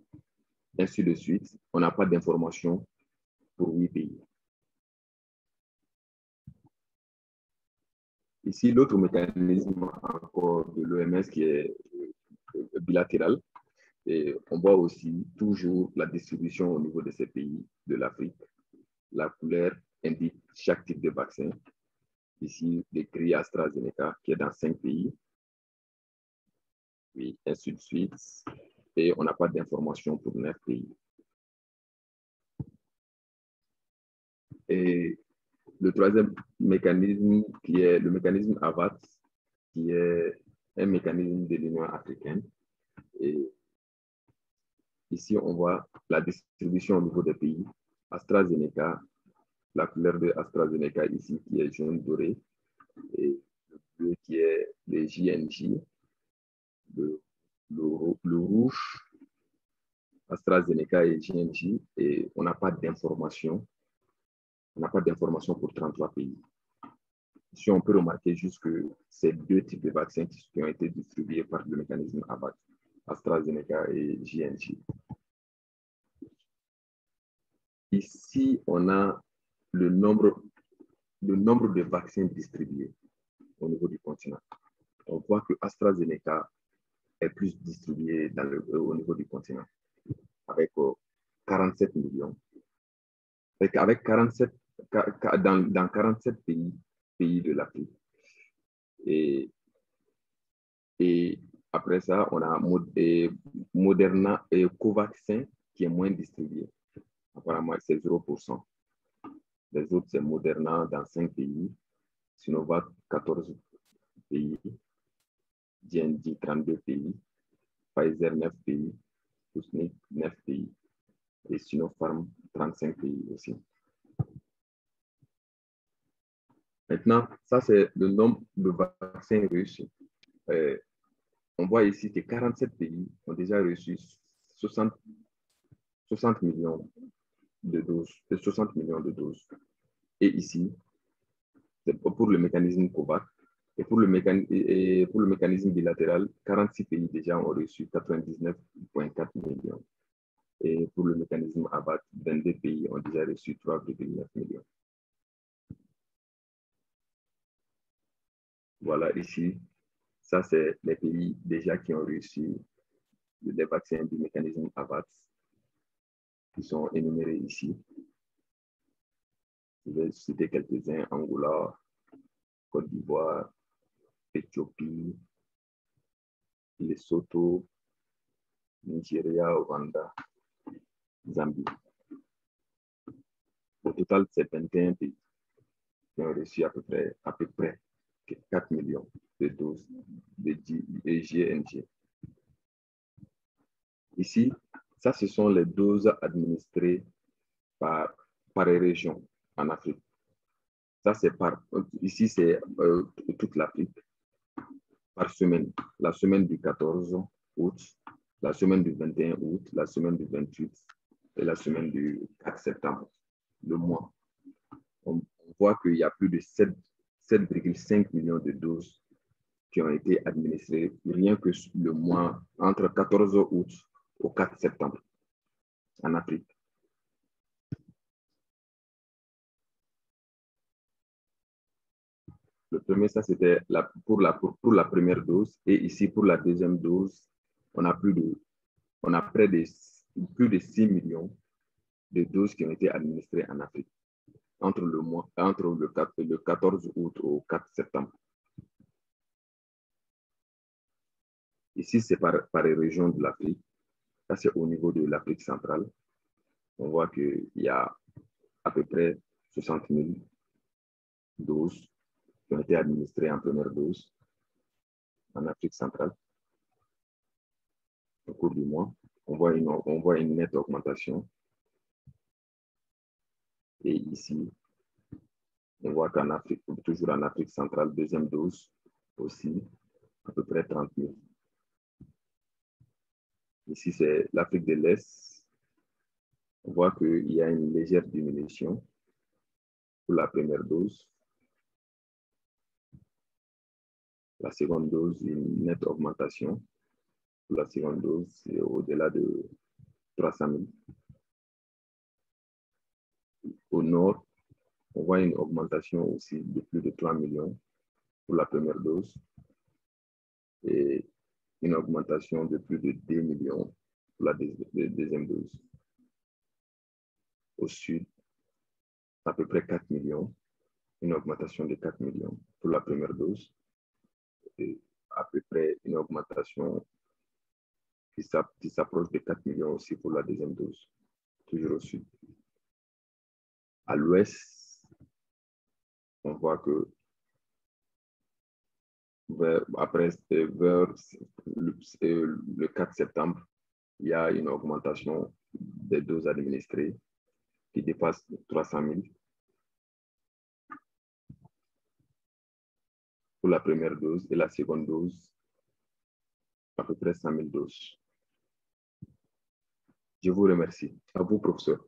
ainsi de suite. On n'a pas d'informations pour 8 pays. Ici, l'autre mécanisme encore de l'OMS qui est bilatéral. Et on voit aussi toujours la distribution au niveau de ces pays de l'Afrique. La couleur indique chaque type de vaccin. Ici, l'écrit AstraZeneca qui est dans 5 pays. Puis, ainsi de suite. Et on n'a pas d'informations pour 9 pays. Et le troisième mécanisme, qui est le mécanisme AVAT, qui est un mécanisme de l'Union africaine. Et ici, on voit la distribution au niveau des pays. AstraZeneca, la couleur de AstraZeneca ici, qui est jaune doré, et le bleu qui est les JNJ, le rouge, AstraZeneca et JNJ, et on n'a pas d'information. On n'a pas d'information pour 33 pays. Ici, on peut remarquer juste que ces 2 types de vaccins qui ont été distribués par le mécanisme AVAT, AstraZeneca et JNJ. Ici, on a le nombre de vaccins distribués au niveau du continent. On voit que AstraZeneca est plus distribué au niveau du continent, avec 47 millions. Avec 47, dans 47 pays de l'Afrique. Et après ça, on a Moderna et Covaxin qui est moins distribué. Apparemment, c'est 0%. Les autres, c'est Moderna dans 5 pays, Sinovac, 14 pays, J&J, 32 pays, Pfizer, 9 pays, Sputnik, 9 pays, et Sinopharm, 35 pays aussi. Maintenant, ça, c'est le nombre de vaccins reçus. On voit ici que 47 pays ont déjà reçu 60 millions de doses, 60 millions de doses. Et ici, c'est pour le mécanisme COVAX. Et pour le mécanisme bilatéral, 46 pays déjà ont reçu 99,4 millions. Et pour le mécanisme ABAT, 22 pays ont déjà reçu 3,9 millions. Voilà ici, ça c'est les pays déjà qui ont reçu les vaccins du mécanisme ABAT qui sont énumérés ici. Je vais citer quelques-uns: Angola, Côte d'Ivoire, Éthiopie, Lesotho, Nigeria, Ouganda, Zambie. Au total, c'est 21 pays qui ont reçu à peu près 4 millions de doses de GNG. Ici, ça, ce sont les doses administrées par région en Afrique. Ça, c'est ici, c'est toute l'Afrique par semaine. La semaine du 14 août, la semaine du 21 août, la semaine du 28 et la semaine du 4 septembre, le mois. On voit qu'il y a plus de 7,5 millions de doses qui ont été administrées rien que le mois entre 14 août au 4 septembre en Afrique. Le premier, ça c'était pour la première dose. Et ici, pour la deuxième dose, on a plus de 6 millions de doses qui ont été administrées en Afrique entre le 14 août au 4 septembre. Ici, c'est par les régions de l'Afrique. Ça, c'est au niveau de l'Afrique centrale. On voit qu'il y a à peu près 60 000 doses qui ont été administrées en première dose en Afrique centrale. Au cours du mois, on voit une nette augmentation. Et ici, on voit qu'en Afrique, toujours en Afrique centrale, deuxième dose aussi, à peu près 30 000. Ici, c'est l'Afrique de l'Est. On voit qu'il y a une légère diminution pour la première dose. La seconde dose, une nette augmentation. Pour la seconde dose, c'est au-delà de 300 000. Au nord, on voit une augmentation aussi de plus de 3 millions pour la première dose et une augmentation de plus de 2 millions pour la deuxième dose. Au sud, à peu près 4 millions, une augmentation de 4 millions pour la première dose et à peu près une augmentation qui s'approche de 4 millions aussi pour la deuxième dose, toujours au sud. À l'ouest, on voit que vers le 4 septembre, il y a une augmentation des doses administrées qui dépasse 300 000 pour la première dose et la seconde dose, à peu près 100 000 doses. Je vous remercie. À vous, professeur.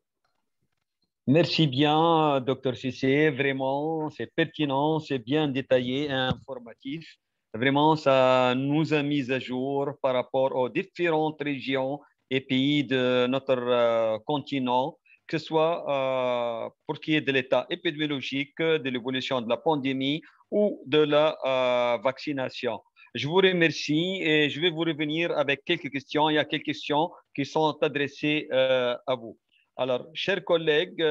Merci bien, Dr Cissé. Vraiment, c'est pertinent, c'est bien détaillé et informatif. Vraiment, ça nous a mis à jour par rapport aux différentes régions et pays de notre continent, que ce soit pour ce qui est de l'état épidémiologique, de l'évolution de la pandémie ou de la vaccination. Je vous remercie et je vais vous revenir avec quelques questions. Il y a quelques questions qui sont adressées à vous. Alors, chers collègues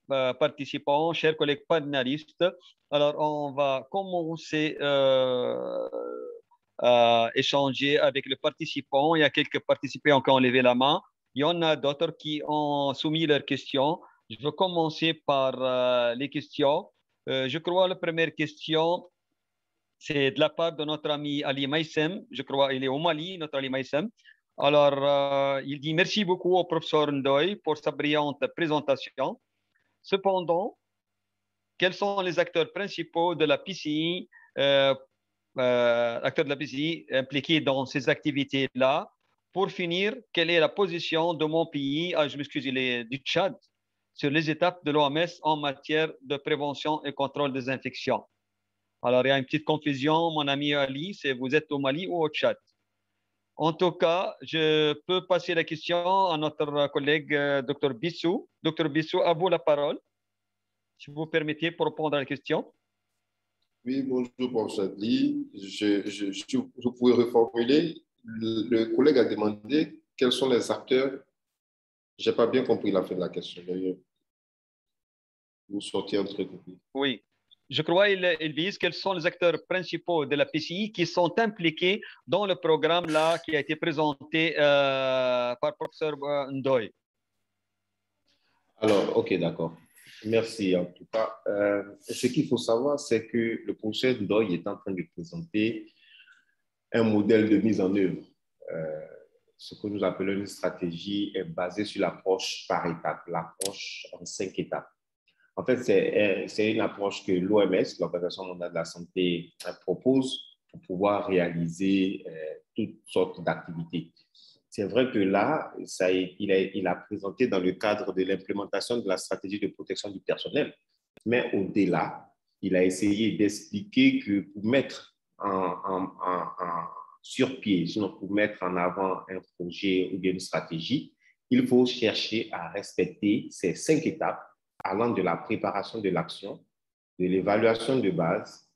participants, chers collègues panélistes, alors on va commencer à échanger avec les participants. Il y a quelques participants qui ont levé la main. Il y en a d'autres qui ont soumis leurs questions. Je vais commencer par les questions. Je crois la première question, c'est de la part de notre ami Ali Maïsem. Je crois qu'il est au Mali, notre Ali Maïsem. Alors, il dit merci beaucoup au professeur Ndoye pour sa brillante présentation. Cependant, quels sont les acteurs principaux de la PCI, acteurs de la PCI impliqués dans ces activités-là? Pour finir, quelle est la position de mon pays, je m'excuse, il est du Tchad, sur les étapes de l'OMS en matière de prévention et contrôle des infections? Alors, il y a une petite confusion, mon ami Ali, c'est vous êtes au Mali ou au Tchad? En tout cas, je peux passer la question à notre collègue Dr Bissou. Dr Bissou, à vous la parole, si vous permettez, pour répondre à la question. Oui, bonjour, professeur Lee. Je pourrais reformuler. Le collègue a demandé quels sont les acteurs. Je n'ai pas bien compris la fin de la question. Vous sortez un truc. Oui. Je crois qu'il vise quels sont les acteurs principaux de la PCI qui sont impliqués dans le programme là qui a été présenté par le professeur Ndoye. Alors, ok, d'accord. Merci en tout cas. Ce qu'il faut savoir, c'est que le professeur Ndoye est en train de présenter un modèle de mise en œuvre. Ce que nous appelons une stratégie est basée sur l'approche par étapes, l'approche en 5 étapes. En fait, c'est une approche que l'OMS, l'Organisation mondiale de la santé, propose pour pouvoir réaliser toutes sortes d'activités. C'est vrai que là, il a présenté dans le cadre de l'implémentation de la stratégie de protection du personnel. Mais au-delà, il a essayé d'expliquer que pour mettre sur pied, sinon pour mettre en avant un projet ou bien une stratégie, il faut chercher à respecter ces 5 étapes allant de la préparation de l'action, de l'évaluation de base,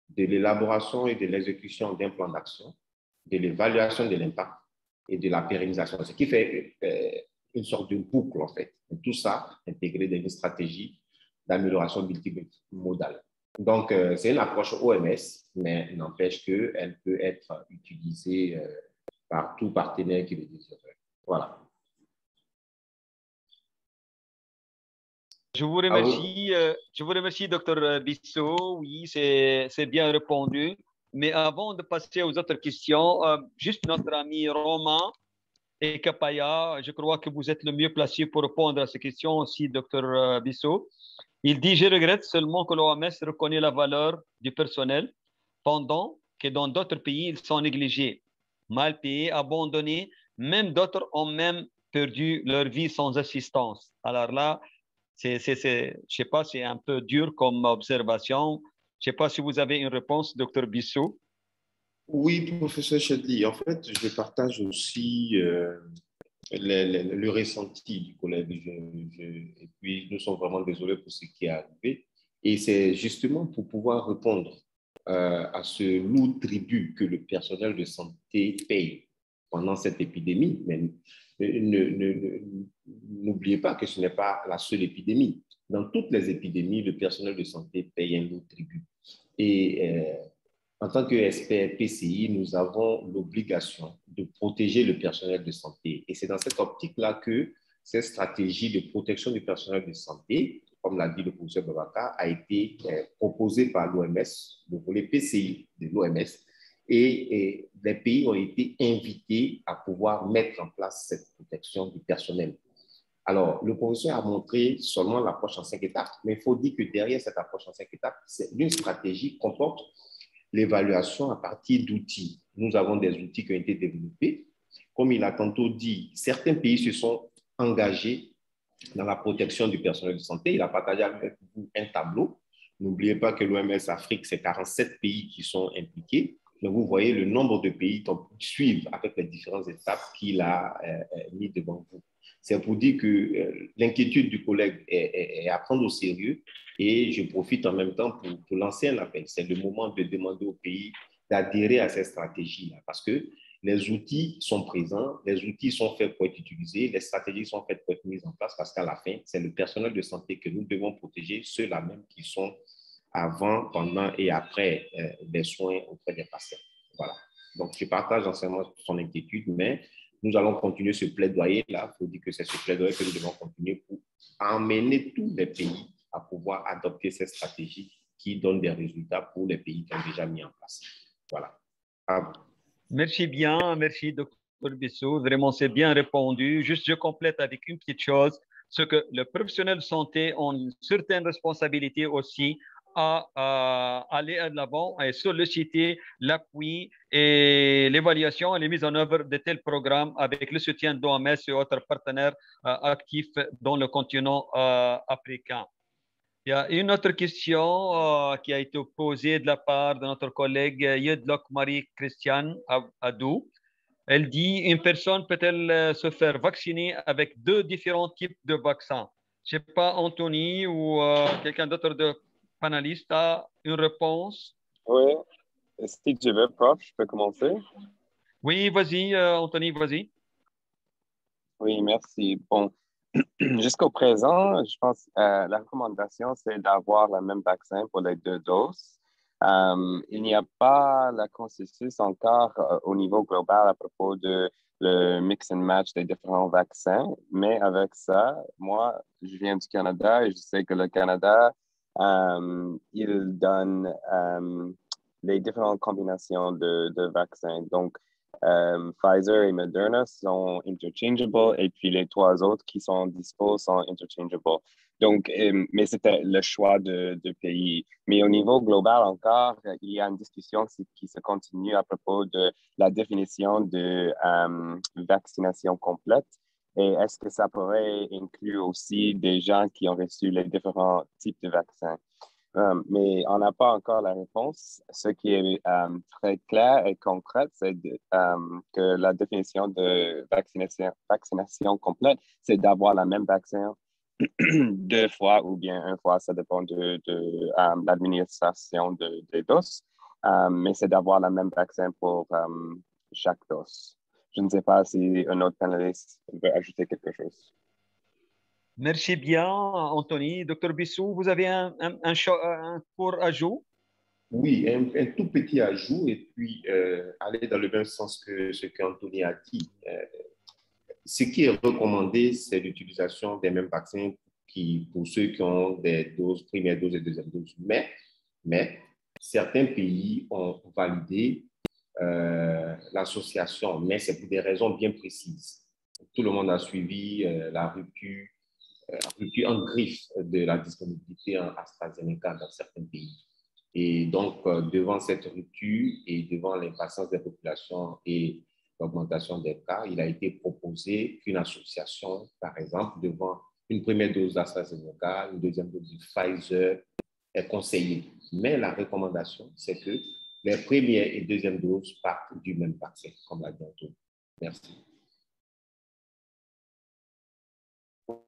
de l'élaboration et de l'exécution d'un plan d'action, de l'évaluation de l'impact et de la pérennisation. Ce qui fait une sorte de boucle, en fait. Et tout ça intégré dans une stratégie d'amélioration multimodale. Donc, c'est une approche OMS, mais n'empêche qu'elle peut être utilisée par tout partenaire qui le désirerait. Voilà. Je vous remercie, Dr Bissou. Oui, c'est bien répondu. Mais avant de passer aux autres questions, juste notre ami Romain et Kapaya, je crois que vous êtes le mieux placé pour répondre à ces questions aussi, Dr Bissou. Il dit, je regrette seulement que l'OMS reconnaît la valeur du personnel pendant que dans d'autres pays, ils sont négligés, mal payés, abandonnés. Même d'autres ont même perdu leur vie sans assistance. Alors là, je ne sais pas, c'est un peu dur comme observation. Je ne sais pas si vous avez une réponse, Dr Bissou. Oui, professeur Chedli, en fait, je partage aussi le ressenti du collègue. Et puis, nous sommes vraiment désolés pour ce qui est arrivé. Et c'est justement pour pouvoir répondre à ce lourd tribut que le personnel de santé paye pendant cette épidémie. Mais n'oubliez pas que ce n'est pas la seule épidémie. Dans toutes les épidémies, le personnel de santé paye un lourd tribut. Et en tant qu'experts PCI, nous avons l'obligation de protéger le personnel de santé. Et c'est dans cette optique-là que cette stratégie de protection du personnel de santé, comme l'a dit le professeur Boubacar, a été proposée par l'OMS, le volet PCI de l'OMS, et les pays ont été invités à pouvoir mettre en place cette protection du personnel. Alors, le professeur a montré seulement l'approche en 5 étapes, mais il faut dire que derrière cette approche en 5 étapes, une stratégie comporte l'évaluation à partir d'outils. Nous avons des outils qui ont été développés. Comme il a tantôt dit, certains pays se sont engagés dans la protection du personnel de santé. Il a partagé avec vous un tableau. N'oubliez pas que l'OMS Afrique, c'est 47 pays qui sont impliqués. Donc, vous voyez le nombre de pays qui suivent avec les différentes étapes qu'il a mis devant vous. C'est pour dire que l'inquiétude du collègue est à prendre au sérieux et je profite en même temps pour lancer un appel. C'est le moment de demander au pays d'adhérer à cette stratégie-là parce que les outils sont présents, les outils sont faits pour être utilisés, les stratégies sont faites pour être mises en place parce qu'à la fin, c'est le personnel de santé que nous devons protéger, ceux-là même qui sont avant, pendant et après des soins auprès des patients. Voilà. Donc, je partage entièrement son inquiétude, mais nous allons continuer ce plaidoyer-là. Il faut dire que c'est ce plaidoyer que nous devons continuer pour emmener tous les pays à pouvoir adopter cette stratégie qui donne des résultats pour les pays qui ont déjà mis en place. Voilà. Merci bien, merci Dr Bissou. Vraiment, c'est bien répondu. Juste, je complète avec une petite chose, c'est que le professionnel de santé a une certaine responsabilité aussi à aller de l'avant et solliciter l'appui et l'évaluation et la mise en œuvre de tels programmes avec le soutien d'OMS et autres partenaires actifs dans le continent africain. Il y a une autre question qui a été posée de la part de notre collègue Yedlok Marie-Christiane Adou. Elle dit, une personne peut-elle se faire vacciner avec 2 différents types de vaccins? Je ne sais pas, Anthony ou quelqu'un d'autre de panéliste a une réponse? Oui, si tu veux, prof, je peux commencer. Oui, vas-y, Anthony, vas-y. Oui, merci. Bon, jusqu'au présent, je pense que la recommandation, c'est d'avoir le même vaccin pour les 2 doses. Il n'y a pas le consensus encore au niveau global à propos de le mix and match des différents vaccins, mais avec ça, moi, je viens du Canada et je sais que le Canada, il donne les différentes combinations de vaccins. Donc, Pfizer et Moderna sont interchangeable et puis les 3 autres qui sont dispo sont interchangeable. Donc, mais c'était le choix de pays. Mais au niveau global encore, il y a une discussion qui se continue à propos de la définition de vaccination complète. Et est-ce que ça pourrait inclure aussi des gens qui ont reçu les différents types de vaccins? Mais on n'a pas encore la réponse. Ce qui est très clair et concret, c'est que la définition de vaccination complète, c'est d'avoir la même vaccin 2 fois ou bien 1 fois, ça dépend de l'administration des doses, mais c'est d'avoir la même vaccin pour chaque dose. Je ne sais pas si un autre panéliste veut ajouter quelque chose. Merci bien, Anthony. Docteur Bissou, vous avez un court ajout? Oui, un tout petit ajout et puis aller dans le même sens que ce qu'Anthony a dit. Ce qui est recommandé, c'est l'utilisation des mêmes vaccins pour ceux qui ont des doses, première dose et deuxième dose. Mais certains pays ont validé l'association, mais c'est pour des raisons bien précises. Tout le monde a suivi la rupture en griffe de la disponibilité en AstraZeneca dans certains pays. Et donc, devant cette rupture et devant l'impatience des populations et l'augmentation des cas, il a été proposé qu'une association, par exemple, devant une première dose d'AstraZeneca, une deuxième dose de Pfizer, est conseillée. Mais la recommandation, c'est que les premières et deuxièmes doses partent du même vaccin, comme l'a dit Anthony. Merci.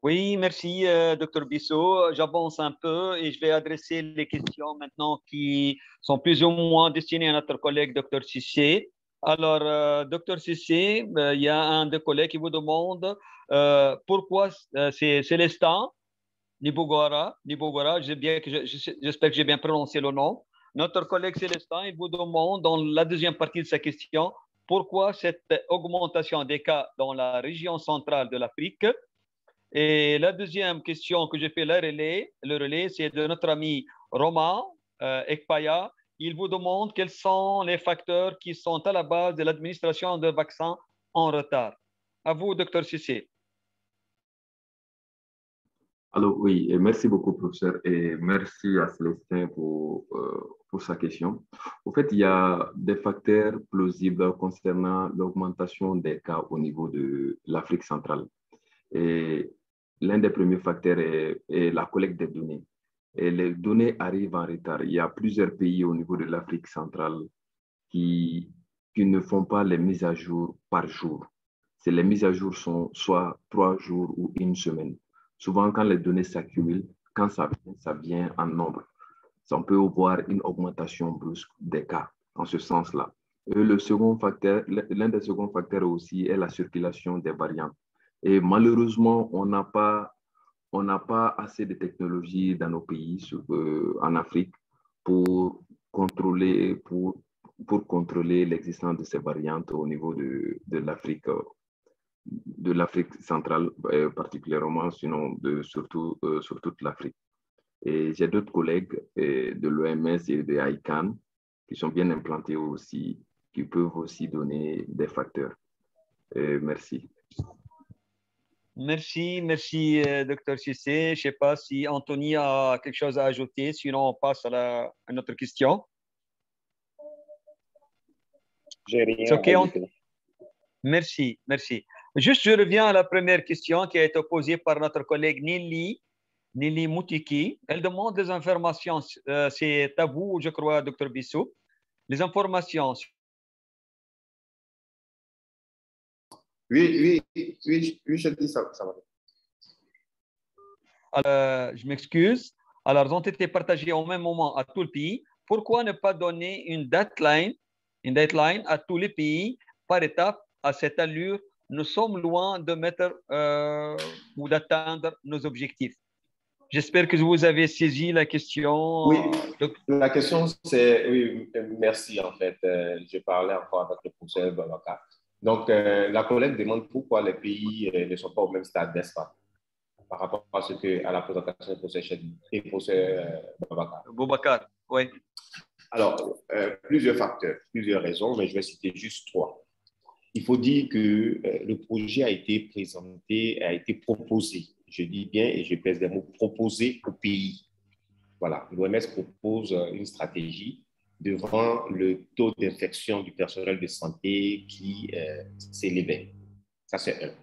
Oui, merci, Dr Bissot. J'avance un peu et je vais adresser les questions maintenant qui sont plus ou moins destinées à notre collègue Dr Cissé. Alors, Dr Cissé, il y a un des collègues qui vous demande pourquoi c'est Célestin Nibogora, j'espère que j'ai bien prononcé le nom. Notre collègue Célestin, il vous demande dans la deuxième partie de sa question pourquoi cette augmentation des cas dans la région centrale de l'Afrique. Et la deuxième question que j'ai fait le relais, c'est de notre ami Romain Ekpaya. Il vous demande quels sont les facteurs qui sont à la base de l'administration de vaccins en retard. À vous, Dr Cissé. Alors oui, et merci beaucoup, professeur, et merci à Célestin pour sa question. Au fait, il y a des facteurs plausibles concernant l'augmentation des cas au niveau de l'Afrique centrale. Et l'un des premiers facteurs est la collecte des données. Et les données arrivent en retard. Il y a plusieurs pays au niveau de l'Afrique centrale qui ne font pas les mises à jour par jour. Les mises à jour sont soit 3 jours ou 1 semaine. Souvent, quand les données s'accumulent, quand ça vient en nombre. On peut voir une augmentation brusque des cas en ce sens-là. L'un des seconds facteurs aussi est la circulation des variants. Et malheureusement, on n'a pas assez de technologies dans nos pays, en Afrique, pour contrôler l'existence de ces variantes au niveau de l'Afrique centrale, particulièrement, sinon sur toute l'Afrique. Et j'ai d'autres collègues de l'OMS et de ICANN qui sont bien implantés aussi, qui peuvent aussi donner des facteurs. Merci. Merci, Dr Cissé. Je ne sais pas si Anthony a quelque chose à ajouter, sinon on passe à notre question. J'ai rien à ajouter. Merci. Juste, je reviens à la première question qui a été posée par notre collègue Nili Moutiki. Elle demande des informations, c'est à vous, je crois, Dr Bissou, les informations Oui, je dis ça va. Je m'excuse. Alors, ils ont été partagés au même moment à tout le pays. Pourquoi ne pas donner une deadline à tous les pays par étape à cette allure? Nous sommes loin de mettre ou d'atteindre nos objectifs. J'espère que vous avez saisi la question. Oui, la question c'est, oui, merci en fait. Je parlais encore avec le professeur Babacar. Donc, la collègue demande pourquoi les pays ne sont pas au même stade, n'est-ce pas, par rapport à la présentation du professeur Babacar. Boubacar, oui. Alors, plusieurs facteurs, plusieurs raisons, mais je vais citer juste 3. Il faut dire que le projet a été présenté, a été proposé, je dis bien et je pèse les mots, proposé au pays. Voilà, l'OMS propose une stratégie devant le taux d'infection du personnel de santé qui s'élevait. Ça, c'est un.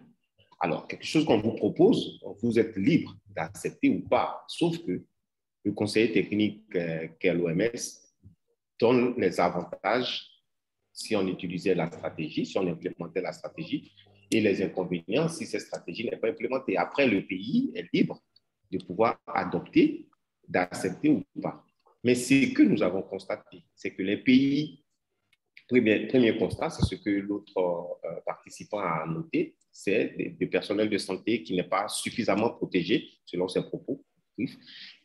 Alors, quelque chose qu'on vous propose, vous êtes libre d'accepter ou pas, sauf que le conseiller technique qu'est l'OMS donne les avantages si on utilisait la stratégie, si on implémentait la stratégie, et les inconvénients si cette stratégie n'est pas implémentée. Après, le pays est libre de pouvoir adopter, d'accepter ou pas. Mais ce que nous avons constaté, c'est que les pays, premier constat, c'est ce que l'autre participant a noté, c'est des personnels de santé qui n'est pas suffisamment protégé, selon ses propos,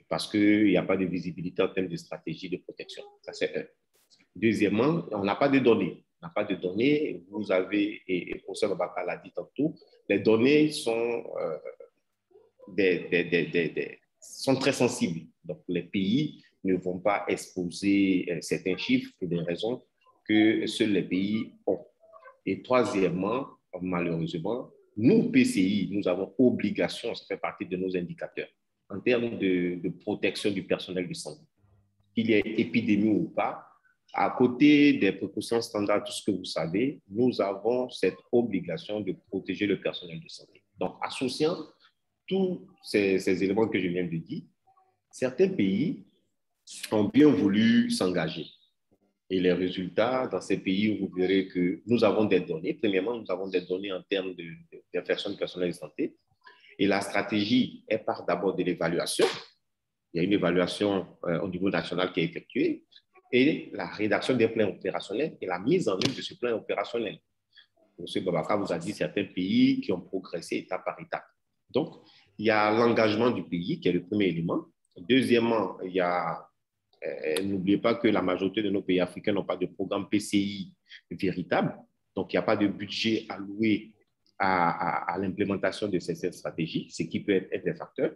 parce qu'il n'y a pas de visibilité en termes de stratégie de protection. Ça, c'est un. Deuxièmement, on n'a pas de données. On n'a pas de données. Vous avez, et le professeur Babacar l'a dit tantôt, les données sont, sont très sensibles. Donc, les pays ne vont pas exposer certains chiffres pour des raisons que seuls les pays ont. Et troisièmement, malheureusement, nous, PCI, nous avons obligation, ça fait partie de nos indicateurs, en termes de protection du personnel de santé. Qu'il y ait épidémie ou pas, à côté des précautions standards, tout ce que vous savez, nous avons cette obligation de protéger le personnel de santé. Donc, associant tous ces éléments que je viens de dire, certains pays ont bien voulu s'engager. Et les résultats dans ces pays, vous verrez que nous avons des données. Premièrement, nous avons des données en termes d'infection du personnel de santé. Et la stratégie, elle part d'abord de l'évaluation. Il y a une évaluation au niveau national qui est effectuée et la rédaction des plans opérationnels et la mise en œuvre de ce plan opérationnel. M. Babacar vous a dit certains pays qui ont progressé étape par étape. Donc, il y a l'engagement du pays qui est le premier élément. Deuxièmement, il y a, n'oubliez pas que la majorité de nos pays africains n'ont pas de programme PCI véritable. Donc, il n'y a pas de budget alloué à l'implémentation de cette stratégie, ce qui peut être des facteurs.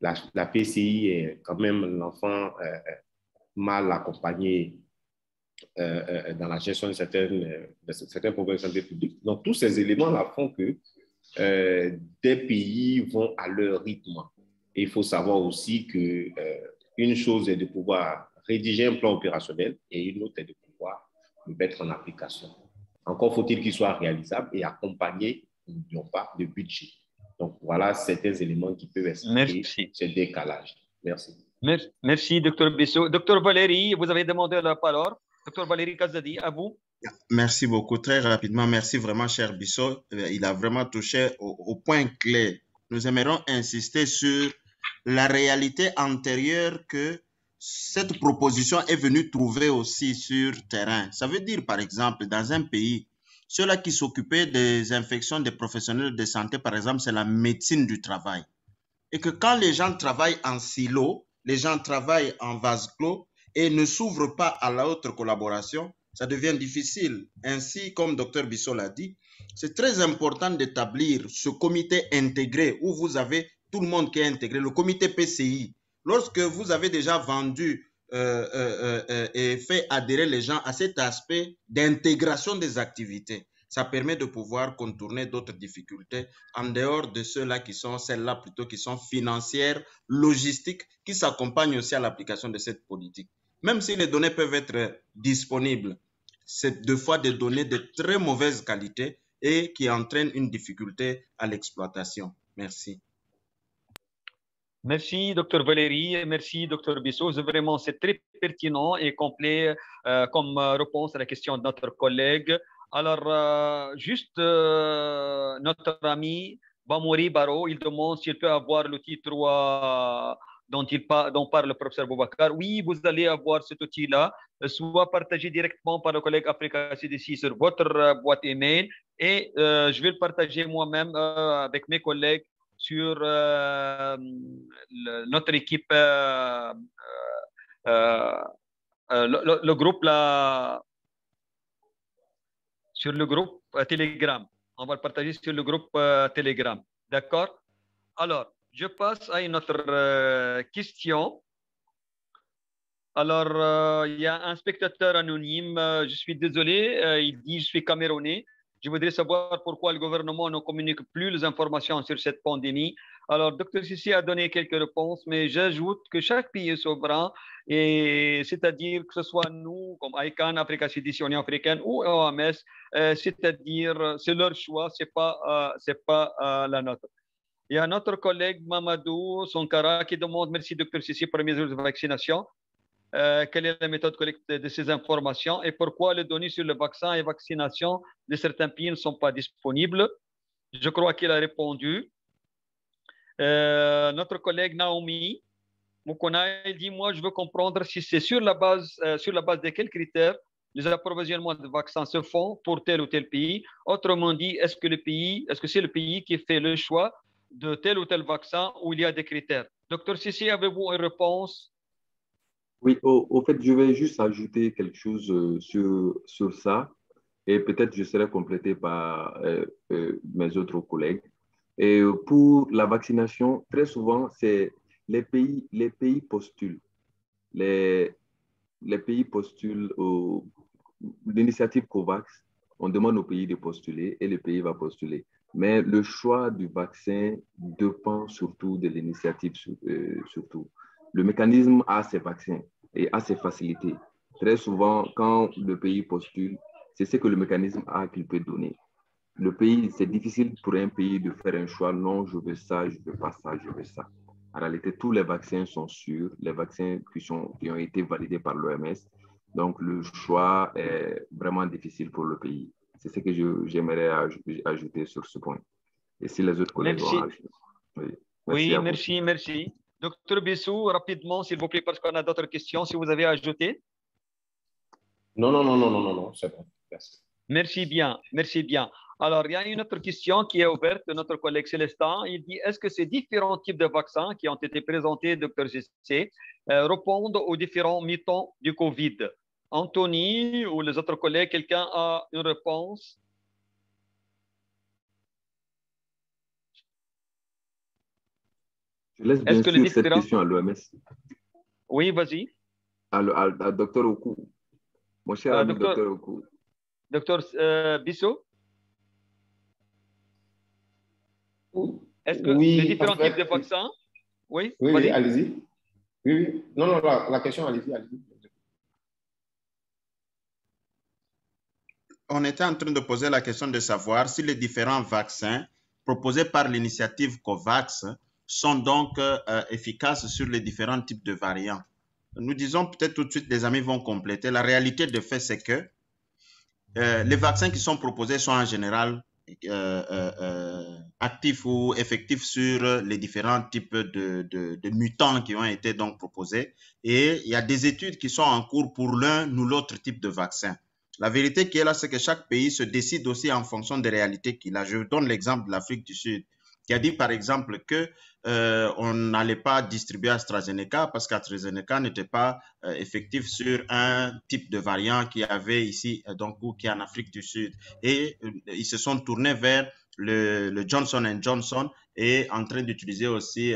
La PCI est quand même l'enfant mal accompagné dans la gestion de certains problèmes de santé publique. Donc, tous ces éléments-là font que des pays vont à leur rythme. Et il faut savoir aussi qu'une chose est de pouvoir rédiger un plan opérationnel et une autre est de pouvoir le mettre en application. Encore faut-il qu'il soit réalisable et accompagné, n'oublions pas, de budget. Donc, voilà certains éléments qui peuvent expliquer ce décalage. Merci. Merci, Dr Bissot. Dr Valérie, vous avez demandé la parole. Dr Valérie Kazadi, à vous. Merci beaucoup. Très rapidement, merci vraiment, cher Bissot. Il a vraiment touché au point clé. Nous aimerions insister sur la réalité antérieure que cette proposition est venue trouver aussi sur terrain. Ça veut dire, par exemple, dans un pays, ceux-là qui s'occupaient des infections des professionnels de santé, par exemple, c'est la médecine du travail. Et que quand les gens travaillent en silo, les gens travaillent en vase clos et ne s'ouvrent pas à la autre collaboration, ça devient difficile. Ainsi, comme Dr Bissot l'a dit, c'est très important d'établir ce comité intégré où vous avez tout le monde qui est intégré, le comité PCI. Lorsque vous avez déjà vendu et fait adhérer les gens à cet aspect d'intégration des activités, ça permet de pouvoir contourner d'autres difficultés en dehors de ceux-là qui sont, celles-là plutôt qui sont financières, logistiques, qui s'accompagnent aussi à l'application de cette politique. Même si les données peuvent être disponibles, c'est deux fois des données de très mauvaise qualité et qui entraînent une difficulté à l'exploitation. Merci. Merci, Dr Valérie. Merci, Dr Bissot. Vraiment, c'est très pertinent et complet comme réponse à la question de notre collègue. Alors, juste notre ami Bamouri Baro, il demande s'il peut avoir l'outil 3 dont parle le professeur Boubacar. Oui, vous allez avoir cet outil-là, soit partagé directement par le collègue Africa CDC sur votre boîte email, et je vais le partager moi-même avec mes collègues sur notre équipe, le groupe là, sur le groupe Telegram. On va le partager sur le groupe Telegram. D'accord? Alors, je passe à une autre question. Alors, il y a un spectateur anonyme. Je suis désolé. Il dit, je suis camerounais. Je voudrais savoir pourquoi le gouvernement ne communique plus les informations sur cette pandémie. Alors, Dr Sissi a donné quelques réponses, mais j'ajoute que chaque pays est souverain, et c'est-à-dire que ce soit nous, comme ICANN, Africa CDC, Union africaine ou OMS, c'est-à-dire c'est leur choix, c'est pas la nôtre. Il y a notre collègue Mamadou Sonkara qui demande, merci Dr Sissi pour les mesures de vaccination. Quelle est la méthode collecte de ces informations et pourquoi les données sur le vaccin et vaccination de certains pays ne sont pas disponibles? Je crois qu'il a répondu. Notre collègue Naomi Mukona, il dit, moi, je veux comprendre si c'est sur la base de quels critères les approvisionnements de vaccins se font pour tel ou tel pays. Autrement dit, est-ce que c'est le pays qui fait le choix de tel ou tel vaccin ou il y a des critères? Docteur Sissi, avez-vous une réponse? Oui, au fait, je vais juste ajouter quelque chose sur ça et peut-être je serai complété par mes autres collègues. Et pour la vaccination, très souvent, c'est les pays postulent. Les pays postulent l'initiative COVAX. On demande au pays de postuler et le pays va postuler. Mais le choix du vaccin dépend surtout de l'initiative, surtout. Le mécanisme a ses vaccins et a ses facilités. Très souvent, quand le pays postule, c'est ce que le mécanisme a qu'il peut donner. Le pays, c'est difficile pour un pays de faire un choix. Non, je veux ça, je veux pas ça, je veux ça. En réalité, tous les vaccins sont sûrs, les vaccins qui ont été validés par l'OMS. Donc, le choix est vraiment difficile pour le pays. C'est ce que j'aimerais ajouter sur ce point. Et si les autres collègues vont ajouter. Oui, merci. Docteur Bissou, rapidement, s'il vous plaît, parce qu'on a d'autres questions, si vous avez ajouté. Non, c'est bon. Merci bien. Alors, il y a une autre question qui est ouverte de notre collègue Célestin. Il dit, est-ce que ces différents types de vaccins qui ont été présentés, Dr Sissi, répondent aux différents mythos du Covid? Anthony ou les autres collègues, quelqu'un a une réponse? Je laisse bien sûr cette question à l'OMS. Oui, vas-y. À Dr Oku. Mon cher ami Dr Oku. Docteur Bissot? Est-ce que les différents types de vaccins? Oui, allez-y. Oui. Non, la question, allez-y. On était en train de poser la question de savoir si les différents vaccins proposés par l'initiative COVAX sont donc efficaces sur les différents types de variants. Nous disons peut-être tout de suite, les amis vont compléter. La réalité de fait, c'est que les vaccins qui sont proposés sont en général actifs ou effectifs sur les différents types de mutants qui ont été donc proposés. Et il y a des études qui sont en cours pour l'un ou l'autre type de vaccin. La vérité qui est là, c'est que chaque pays se décide aussi en fonction des réalités qu'il a. Je donne l'exemple de l'Afrique du Sud, qui a dit par exemple que on n'allait pas distribuer AstraZeneca parce qu'AstraZeneca n'était pas effectif sur un type de variant qui avait ici, donc, ou qui est en Afrique du Sud. Et ils se sont tournés vers le Johnson & Johnson et en train d'utiliser aussi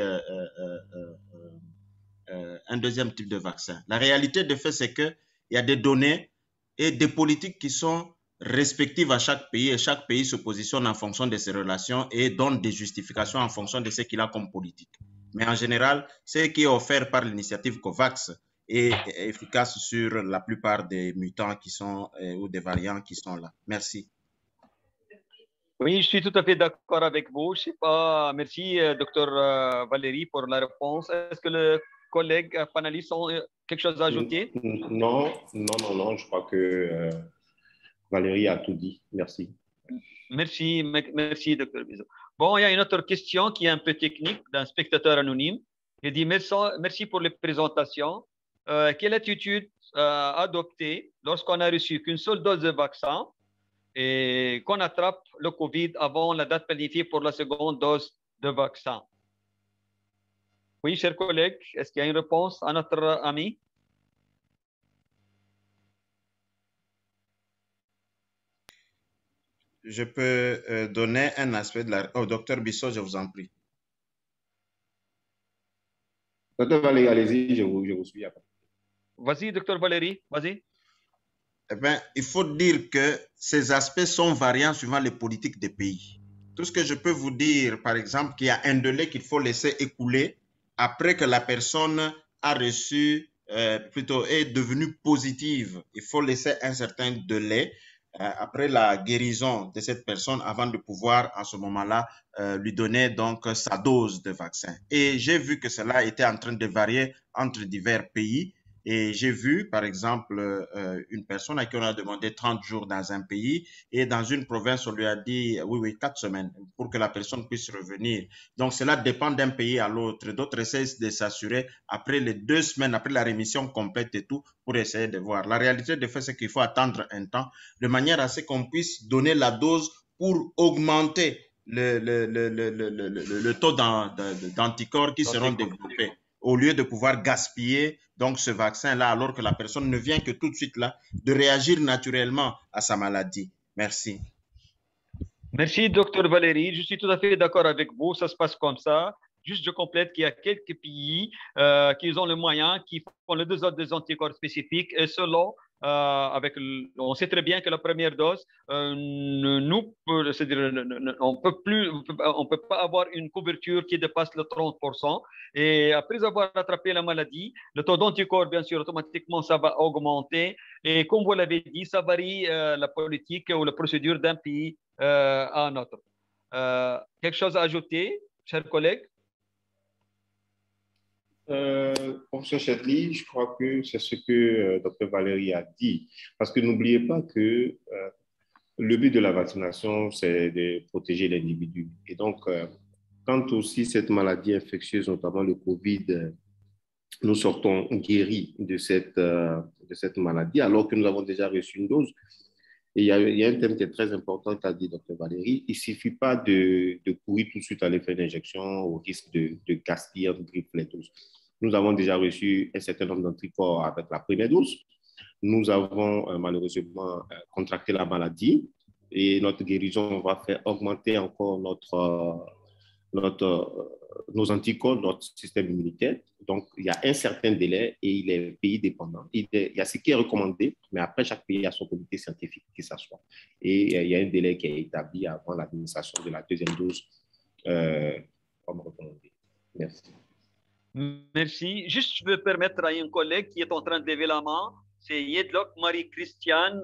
un deuxième type de vaccin. La réalité de fait, c'est qu'il y a des données et des politiques qui sont respectives à chaque pays et chaque pays se positionne en fonction de ses relations et donne des justifications en fonction de ce qu'il a comme politique. Mais en général, ce qui est offert par l'initiative COVAX est efficace sur la plupart des mutants qui sont ou des variants qui sont là. Merci. Oui, je suis tout à fait d'accord avec vous. Je sais pas, merci, docteur Valérie, pour la réponse. Est-ce que le collègue panéliste ont quelque chose à ajouter? Non, je crois que Valérie a tout dit. Merci. Merci, Dr. Bissot. Bon, il y a une autre question qui est un peu technique d'un spectateur anonyme. Il dit merci pour les présentations. Quelle attitude adopter lorsqu'on a reçu qu'une seule dose de vaccin et qu'on attrape le Covid avant la date planifiée pour la seconde dose de vaccin? Oui, chers collègues, est-ce qu'il y a une réponse à notre ami? Je peux donner un aspect de la... Oh, docteur Bissot, je vous en prie. Docteur Valérie, allez-y, je vous suis. Vas-y, docteur Valérie, vas-y. Eh bien, il faut dire que ces aspects sont variants suivant les politiques des pays. Tout ce que je peux vous dire, par exemple, qu'il y a un délai qu'il faut laisser écouler après que la personne a reçu, plutôt est devenue positive. Il faut laisser un certain délai après la guérison de cette personne avant de pouvoir, à ce moment-là, lui donner donc sa dose de vaccin. Et j'ai vu que cela était en train de varier entre divers pays. Et j'ai vu, par exemple, une personne à qui on a demandé 30 jours dans un pays et dans une province, on lui a dit, oui, 4 semaines pour que la personne puisse revenir. Donc, cela dépend d'un pays à l'autre. D'autres essaient de s'assurer après les 2 semaines, après la rémission complète et tout, pour essayer de voir. La réalité des faits, c'est qu'il faut attendre un temps de manière à ce qu'on puisse donner la dose pour augmenter le taux d'anticorps qui seront développés, au lieu de pouvoir gaspiller donc ce vaccin-là, alors que la personne ne vient que tout de suite là de réagir naturellement à sa maladie. Merci. Merci, docteur Valérie. Je suis tout à fait d'accord avec vous. Ça se passe comme ça. Juste, je complète qu'il y a quelques pays qui ont le moyen, qui font les 2 doses des anticorps spécifiques. Et selon, on sait très bien que la première dose, c'est-à-dire, on peut pas avoir une couverture qui dépasse le 30%. Et après avoir attrapé la maladie, le taux d'anticorps, bien sûr, automatiquement, ça va augmenter. Et comme vous l'avez dit, ça varie la politique ou la procédure d'un pays à un autre. Quelque chose à ajouter, chers collègues? Professeur Chedli, je crois que c'est ce que Dr Valérie a dit. Parce que n'oubliez pas que le but de la vaccination, c'est de protéger l'individu. Et donc, quand aussi cette maladie infectieuse, notamment le Covid, nous sortons guéris de cette maladie, alors que nous avons déjà reçu une dose. Et il y a un thème qui est très important qu'a dit Dr Valérie. Il ne suffit pas de courir tout de suite à aller faire une injection au risque de gaspiller, de griffer les doses. Nous avons déjà reçu un certain nombre d'anticorps avec la première dose. Nous avons malheureusement contracté la maladie et notre guérison va faire augmenter encore nos anticorps, notre système immunitaire. Donc, il y a un certain délai et il est pays dépendant. Il y a ce qui est recommandé, mais après, chaque pays a son comité scientifique qui s'assoit. Et il y a un délai qui est établi avant l'administration de la deuxième dose, comme recommandé. Merci. Merci. Juste, je veux permettre à un collègue qui est en train de lever la main. C'est Yedlok Marie-Christiane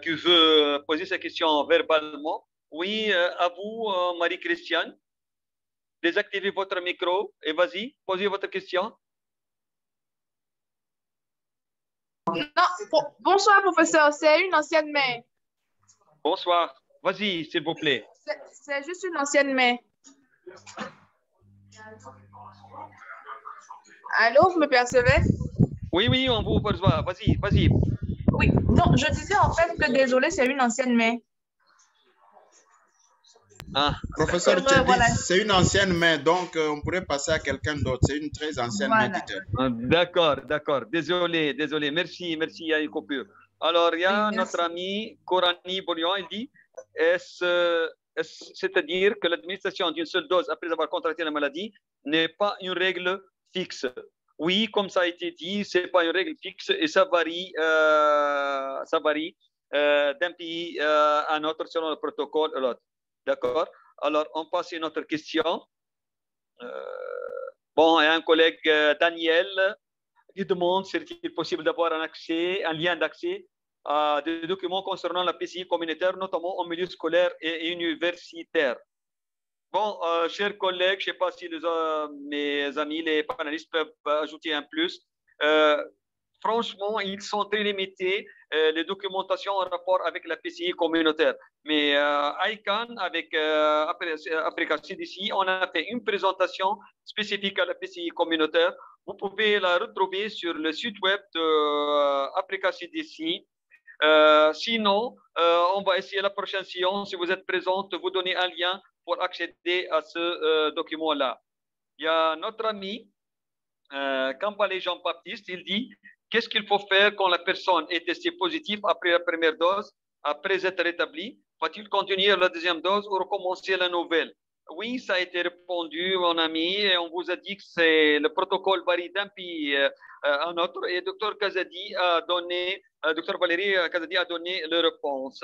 qui veut poser sa question verbalement. Oui, à vous, Marie-Christiane. Désactivez votre micro et vas-y, posez votre question. Non, bonsoir, professeur. C'est une ancienne main. Bonsoir. Vas-y, s'il vous plaît. C'est juste une ancienne main. Allô, vous me percevez? Oui, on vous perçoit. Vas-y. Oui, non, je disais en fait que désolé, c'est une ancienne main. Ah. Professeur Tchedi, voilà. C'est une ancienne main, donc on pourrait passer à quelqu'un d'autre. C'est une très ancienne main qui D'accord. Désolé. Merci, il y a une coupure. Alors, il y a notre ami Corani Bolian, il dit, c'est-à-dire que l'administration d'une seule dose après avoir contracté la maladie n'est pas une règle fixe. Oui, comme ça a été dit, ce n'est pas une règle fixe et ça varie d'un pays à un autre selon le protocole et l'autre. D'accord. Alors, on passe à une autre question. Bon, il y a un collègue, Daniel, qui demande s'il est possible d'avoir un lien d'accès à des documents concernant la PCI communautaire, notamment en milieu scolaire et universitaire. Bon, chers collègues, je ne sais pas si mes amis, les panélistes peuvent ajouter un plus. Franchement, ils sont très limités les documentations en rapport avec la PCI communautaire. Mais ICANN avec Africa CDC, on a fait une présentation spécifique à la PCI communautaire. Vous pouvez la retrouver sur le site web de Africa CDC. Sinon, on va essayer la prochaine séance, si vous êtes présente, vous donner un lien pour accéder à ce document-là. Il y a notre ami, Kampale Jean-Baptiste, il dit qu'est-ce qu'il faut faire quand la personne est testée positive après la première dose, après être rétablie? Va-t-il continuer la deuxième dose ou recommencer la nouvelle? Oui, ça a été répondu, mon ami, et on vous a dit que le protocole varie d'un pays à un autre, et Dr Kazadi a donné, Dr Valérie Kazadi a donné la réponse.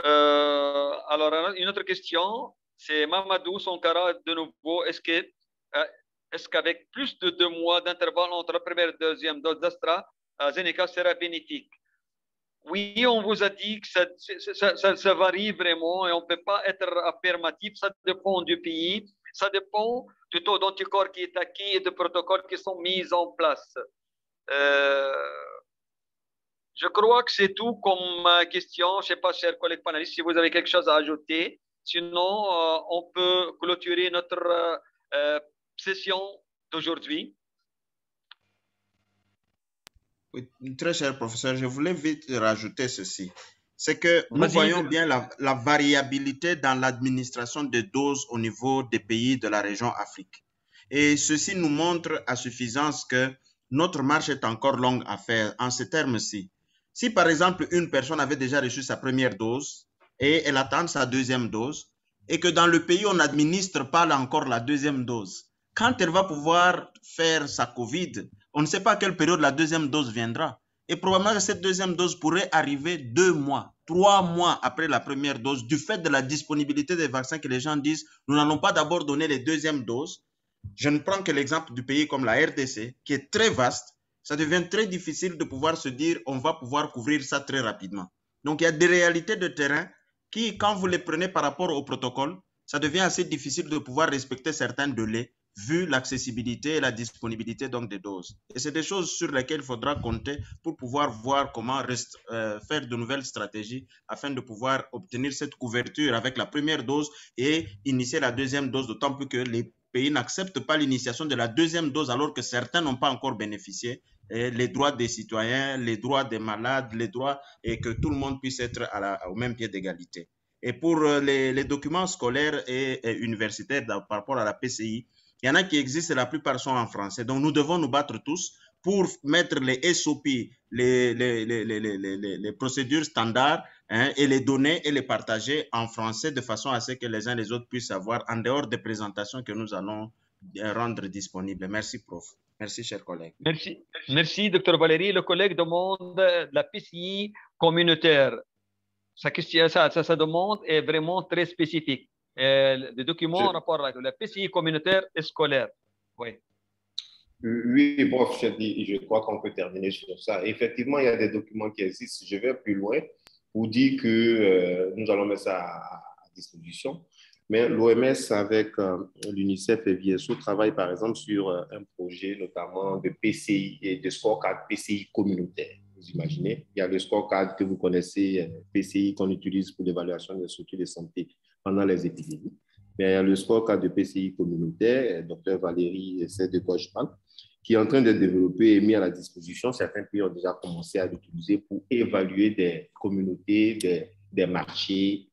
Alors, une autre question, c'est Mamadou Sankara de nouveau. Est-ce qu'avec plus de 2 mois d'intervalle entre la première et la deuxième dose d'AstraZeneca sera bénéfique? Oui, on vous a dit que ça varie vraiment et on ne peut pas être affirmatif. Ça dépend du pays, ça dépend du taux d'anticorps qui est acquis et des protocoles qui sont mis en place. Je crois que c'est tout comme question. Je ne sais pas, chers collègues panélistes, si vous avez quelque chose à ajouter. Sinon, on peut clôturer notre session d'aujourd'hui. Oui, très cher professeur, je voulais vite rajouter ceci. C'est que nous voyons bien la variabilité dans l'administration des doses au niveau des pays de la région Afrique. Et ceci nous montre à suffisance que notre marche est encore longue à faire en ces termes-ci. Si par exemple une personne avait déjà reçu sa première dose et elle attend sa deuxième dose et que dans le pays on n'administre pas encore la deuxième dose, quand elle va pouvoir faire sa COVID, on ne sait pas à quelle période la deuxième dose viendra. Et probablement que cette deuxième dose pourrait arriver 2 mois, 3 mois après la première dose, du fait de la disponibilité des vaccins que les gens disent, nous n'allons pas d'abord donner les deuxièmes doses. Je ne prends que l'exemple du pays comme la RDC, qui est très vaste. Ça devient très difficile de pouvoir se dire, on va pouvoir couvrir ça très rapidement. Donc, il y a des réalités de terrain qui, quand vous les prenez par rapport au protocole, ça devient assez difficile de pouvoir respecter certains délais vu l'accessibilité et la disponibilité donc des doses. Et c'est des choses sur lesquelles il faudra compter pour pouvoir voir comment faire de nouvelles stratégies afin de pouvoir obtenir cette couverture avec la première dose et initier la deuxième dose, d'autant plus que les pays n'acceptent pas l'initiation de la deuxième dose alors que certains n'ont pas encore bénéficié. Et les droits des citoyens, les droits des malades, les droits et que tout le monde puisse être au même pied d'égalité. Et pour les documents scolaires et universitaires par rapport à la PCI, il y en a qui existent, la plupart sont en français. Donc, nous devons nous battre tous pour mettre les SOP, les procédures standards et les donner et les partager en français de façon à ce que les uns et les autres puissent avoir en dehors des présentations que nous allons rendre disponibles. Merci, prof. Merci, chers collègues. Merci. Merci, docteur Valérie. Le collègue demande la PCI communautaire. Sa demande est vraiment très spécifique. Des documents en rapport avec la PCI communautaire et scolaire. Oui. Oui, prof, je crois qu'on peut terminer sur ça. Effectivement, il y a des documents qui existent. Je vais plus loin pour dire que nous allons mettre ça à disposition. Mais l'OMS, avec l'UNICEF et VSO, travaille par exemple sur un projet notamment de PCI et de scorecard PCI communautaire. Vous imaginez, il y a le scorecard que vous connaissez, PCI, qu'on utilise pour l'évaluation des structures de santé pendant les épidémies. Mais il y a le scorecard de PCI communautaire, Dr Valérie sait de quoi je parle, qui est en train d'être développé et mis à la disposition. Certains pays ont déjà commencé à l'utiliser pour évaluer des communautés, des marchés,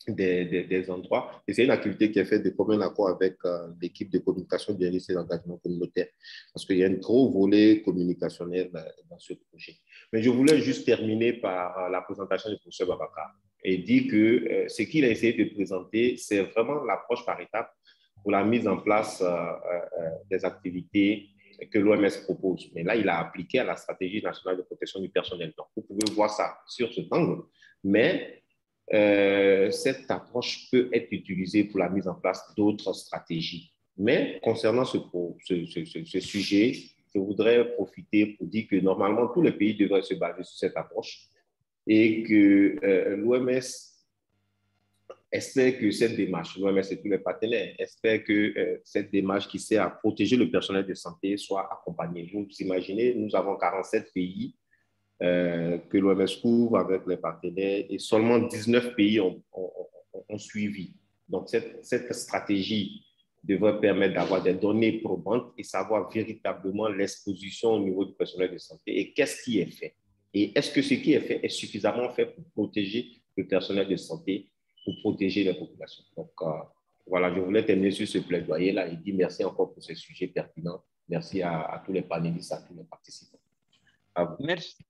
des endroits. Et c'est une activité qui est faite de commun accord avec l'équipe de communication du lycée d'engagement communautaire, parce qu'il y a un gros volet communicationnel dans ce projet. Mais je voulais juste terminer par la présentation du professeur Babacar et dire que ce qu'il a essayé de présenter, c'est vraiment l'approche par étapes pour la mise en place des activités que l'OMS propose. Mais là, il a appliqué à la stratégie nationale de protection du personnel. Donc, vous pouvez voir ça sur cet angle, mais cette approche peut être utilisée pour la mise en place d'autres stratégies. Mais concernant ce sujet, je voudrais profiter pour dire que normalement, tous les pays devraient se baser sur cette approche et que l'OMS espère que cette démarche, l'OMS et tous les partenaires, espèrent que cette démarche qui sert à protéger le personnel de santé soit accompagnée. Vous imaginez, nous avons 47 pays que l'OMS couvre avec les partenaires et seulement 19 pays ont suivi. Donc, cette stratégie devrait permettre d'avoir des données probantes et savoir véritablement l'exposition au niveau du personnel de santé et qu'est-ce qui est fait. Et est-ce que ce qui est fait est suffisamment fait pour protéger le personnel de santé, pour protéger les populations. Donc, voilà, je voulais terminer sur ce plaidoyer-là et dire merci encore pour ce sujet pertinent. Merci à tous les panélistes, à tous les participants.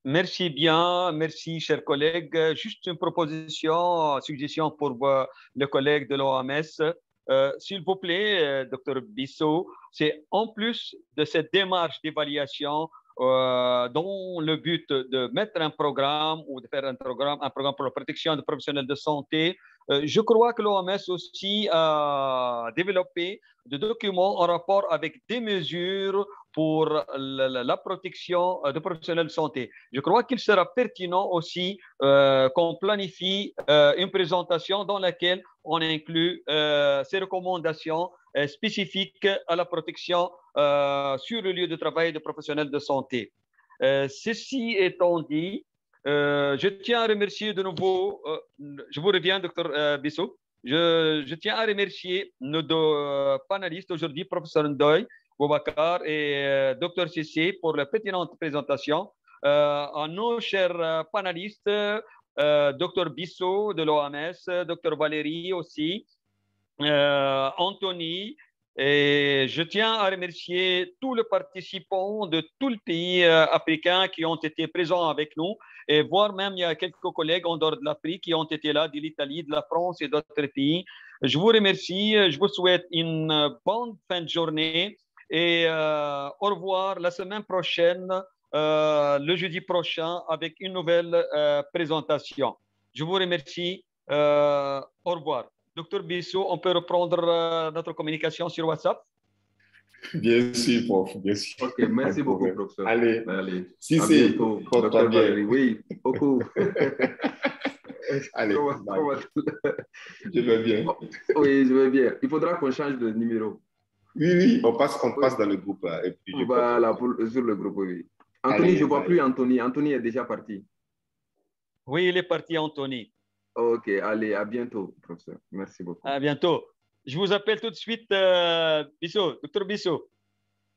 Merci bien, merci chers collègues. Juste une proposition, suggestion pour le collègue de l'OMS. S'il vous plaît, Dr Bissot, c'est en plus de cette démarche d'évaluation dont le but de mettre un programme ou de faire un programme pour la protection des professionnels de santé, je crois que l'OMS aussi a développé des documents en rapport avec des mesures pour la protection des professionnels de santé. Je crois qu'il sera pertinent aussi qu'on planifie une présentation dans laquelle on inclut ces recommandations spécifiques à la protection sur le lieu de travail des professionnels de santé. Ceci étant dit, je tiens à remercier de nouveau, je vous reviens, Dr Bissot, je tiens à remercier nos deux panélistes aujourd'hui, professeur Ndoye Boubacar et Dr Cissé pour la pertinente présentation. À nos chers panélistes, Dr Bissot de l'OMS, Dr Valérie aussi, Anthony, et je tiens à remercier tous les participants de tous les pays africains qui ont été présents avec nous, et voire même il y a quelques collègues en dehors de l'Afrique qui ont été là, de l'Italie, de la France et d'autres pays. Je vous remercie, je vous souhaite une bonne fin de journée et au revoir la semaine prochaine, le jeudi prochain, avec une nouvelle présentation. Je vous remercie, au revoir. Docteur Bissot, on peut reprendre notre communication sur WhatsApp? Bien sûr, prof, bien sûr. Ok, merci beaucoup, professeur. Allez, si c'est docteur Valérie, oui, beaucoup. Allez, je vais bien. Oui, je vais bien. Il faudra qu'on change de numéro. Oui, on passe dans le groupe. Et puis voilà, sur le groupe, oui. Anthony, je ne vois plus Anthony. Anthony est déjà parti. Oui, il est parti, Anthony. Ok, allez, à bientôt, professeur. Merci beaucoup. À bientôt. Je vous appelle tout de suite, Bissot, docteur Bissot.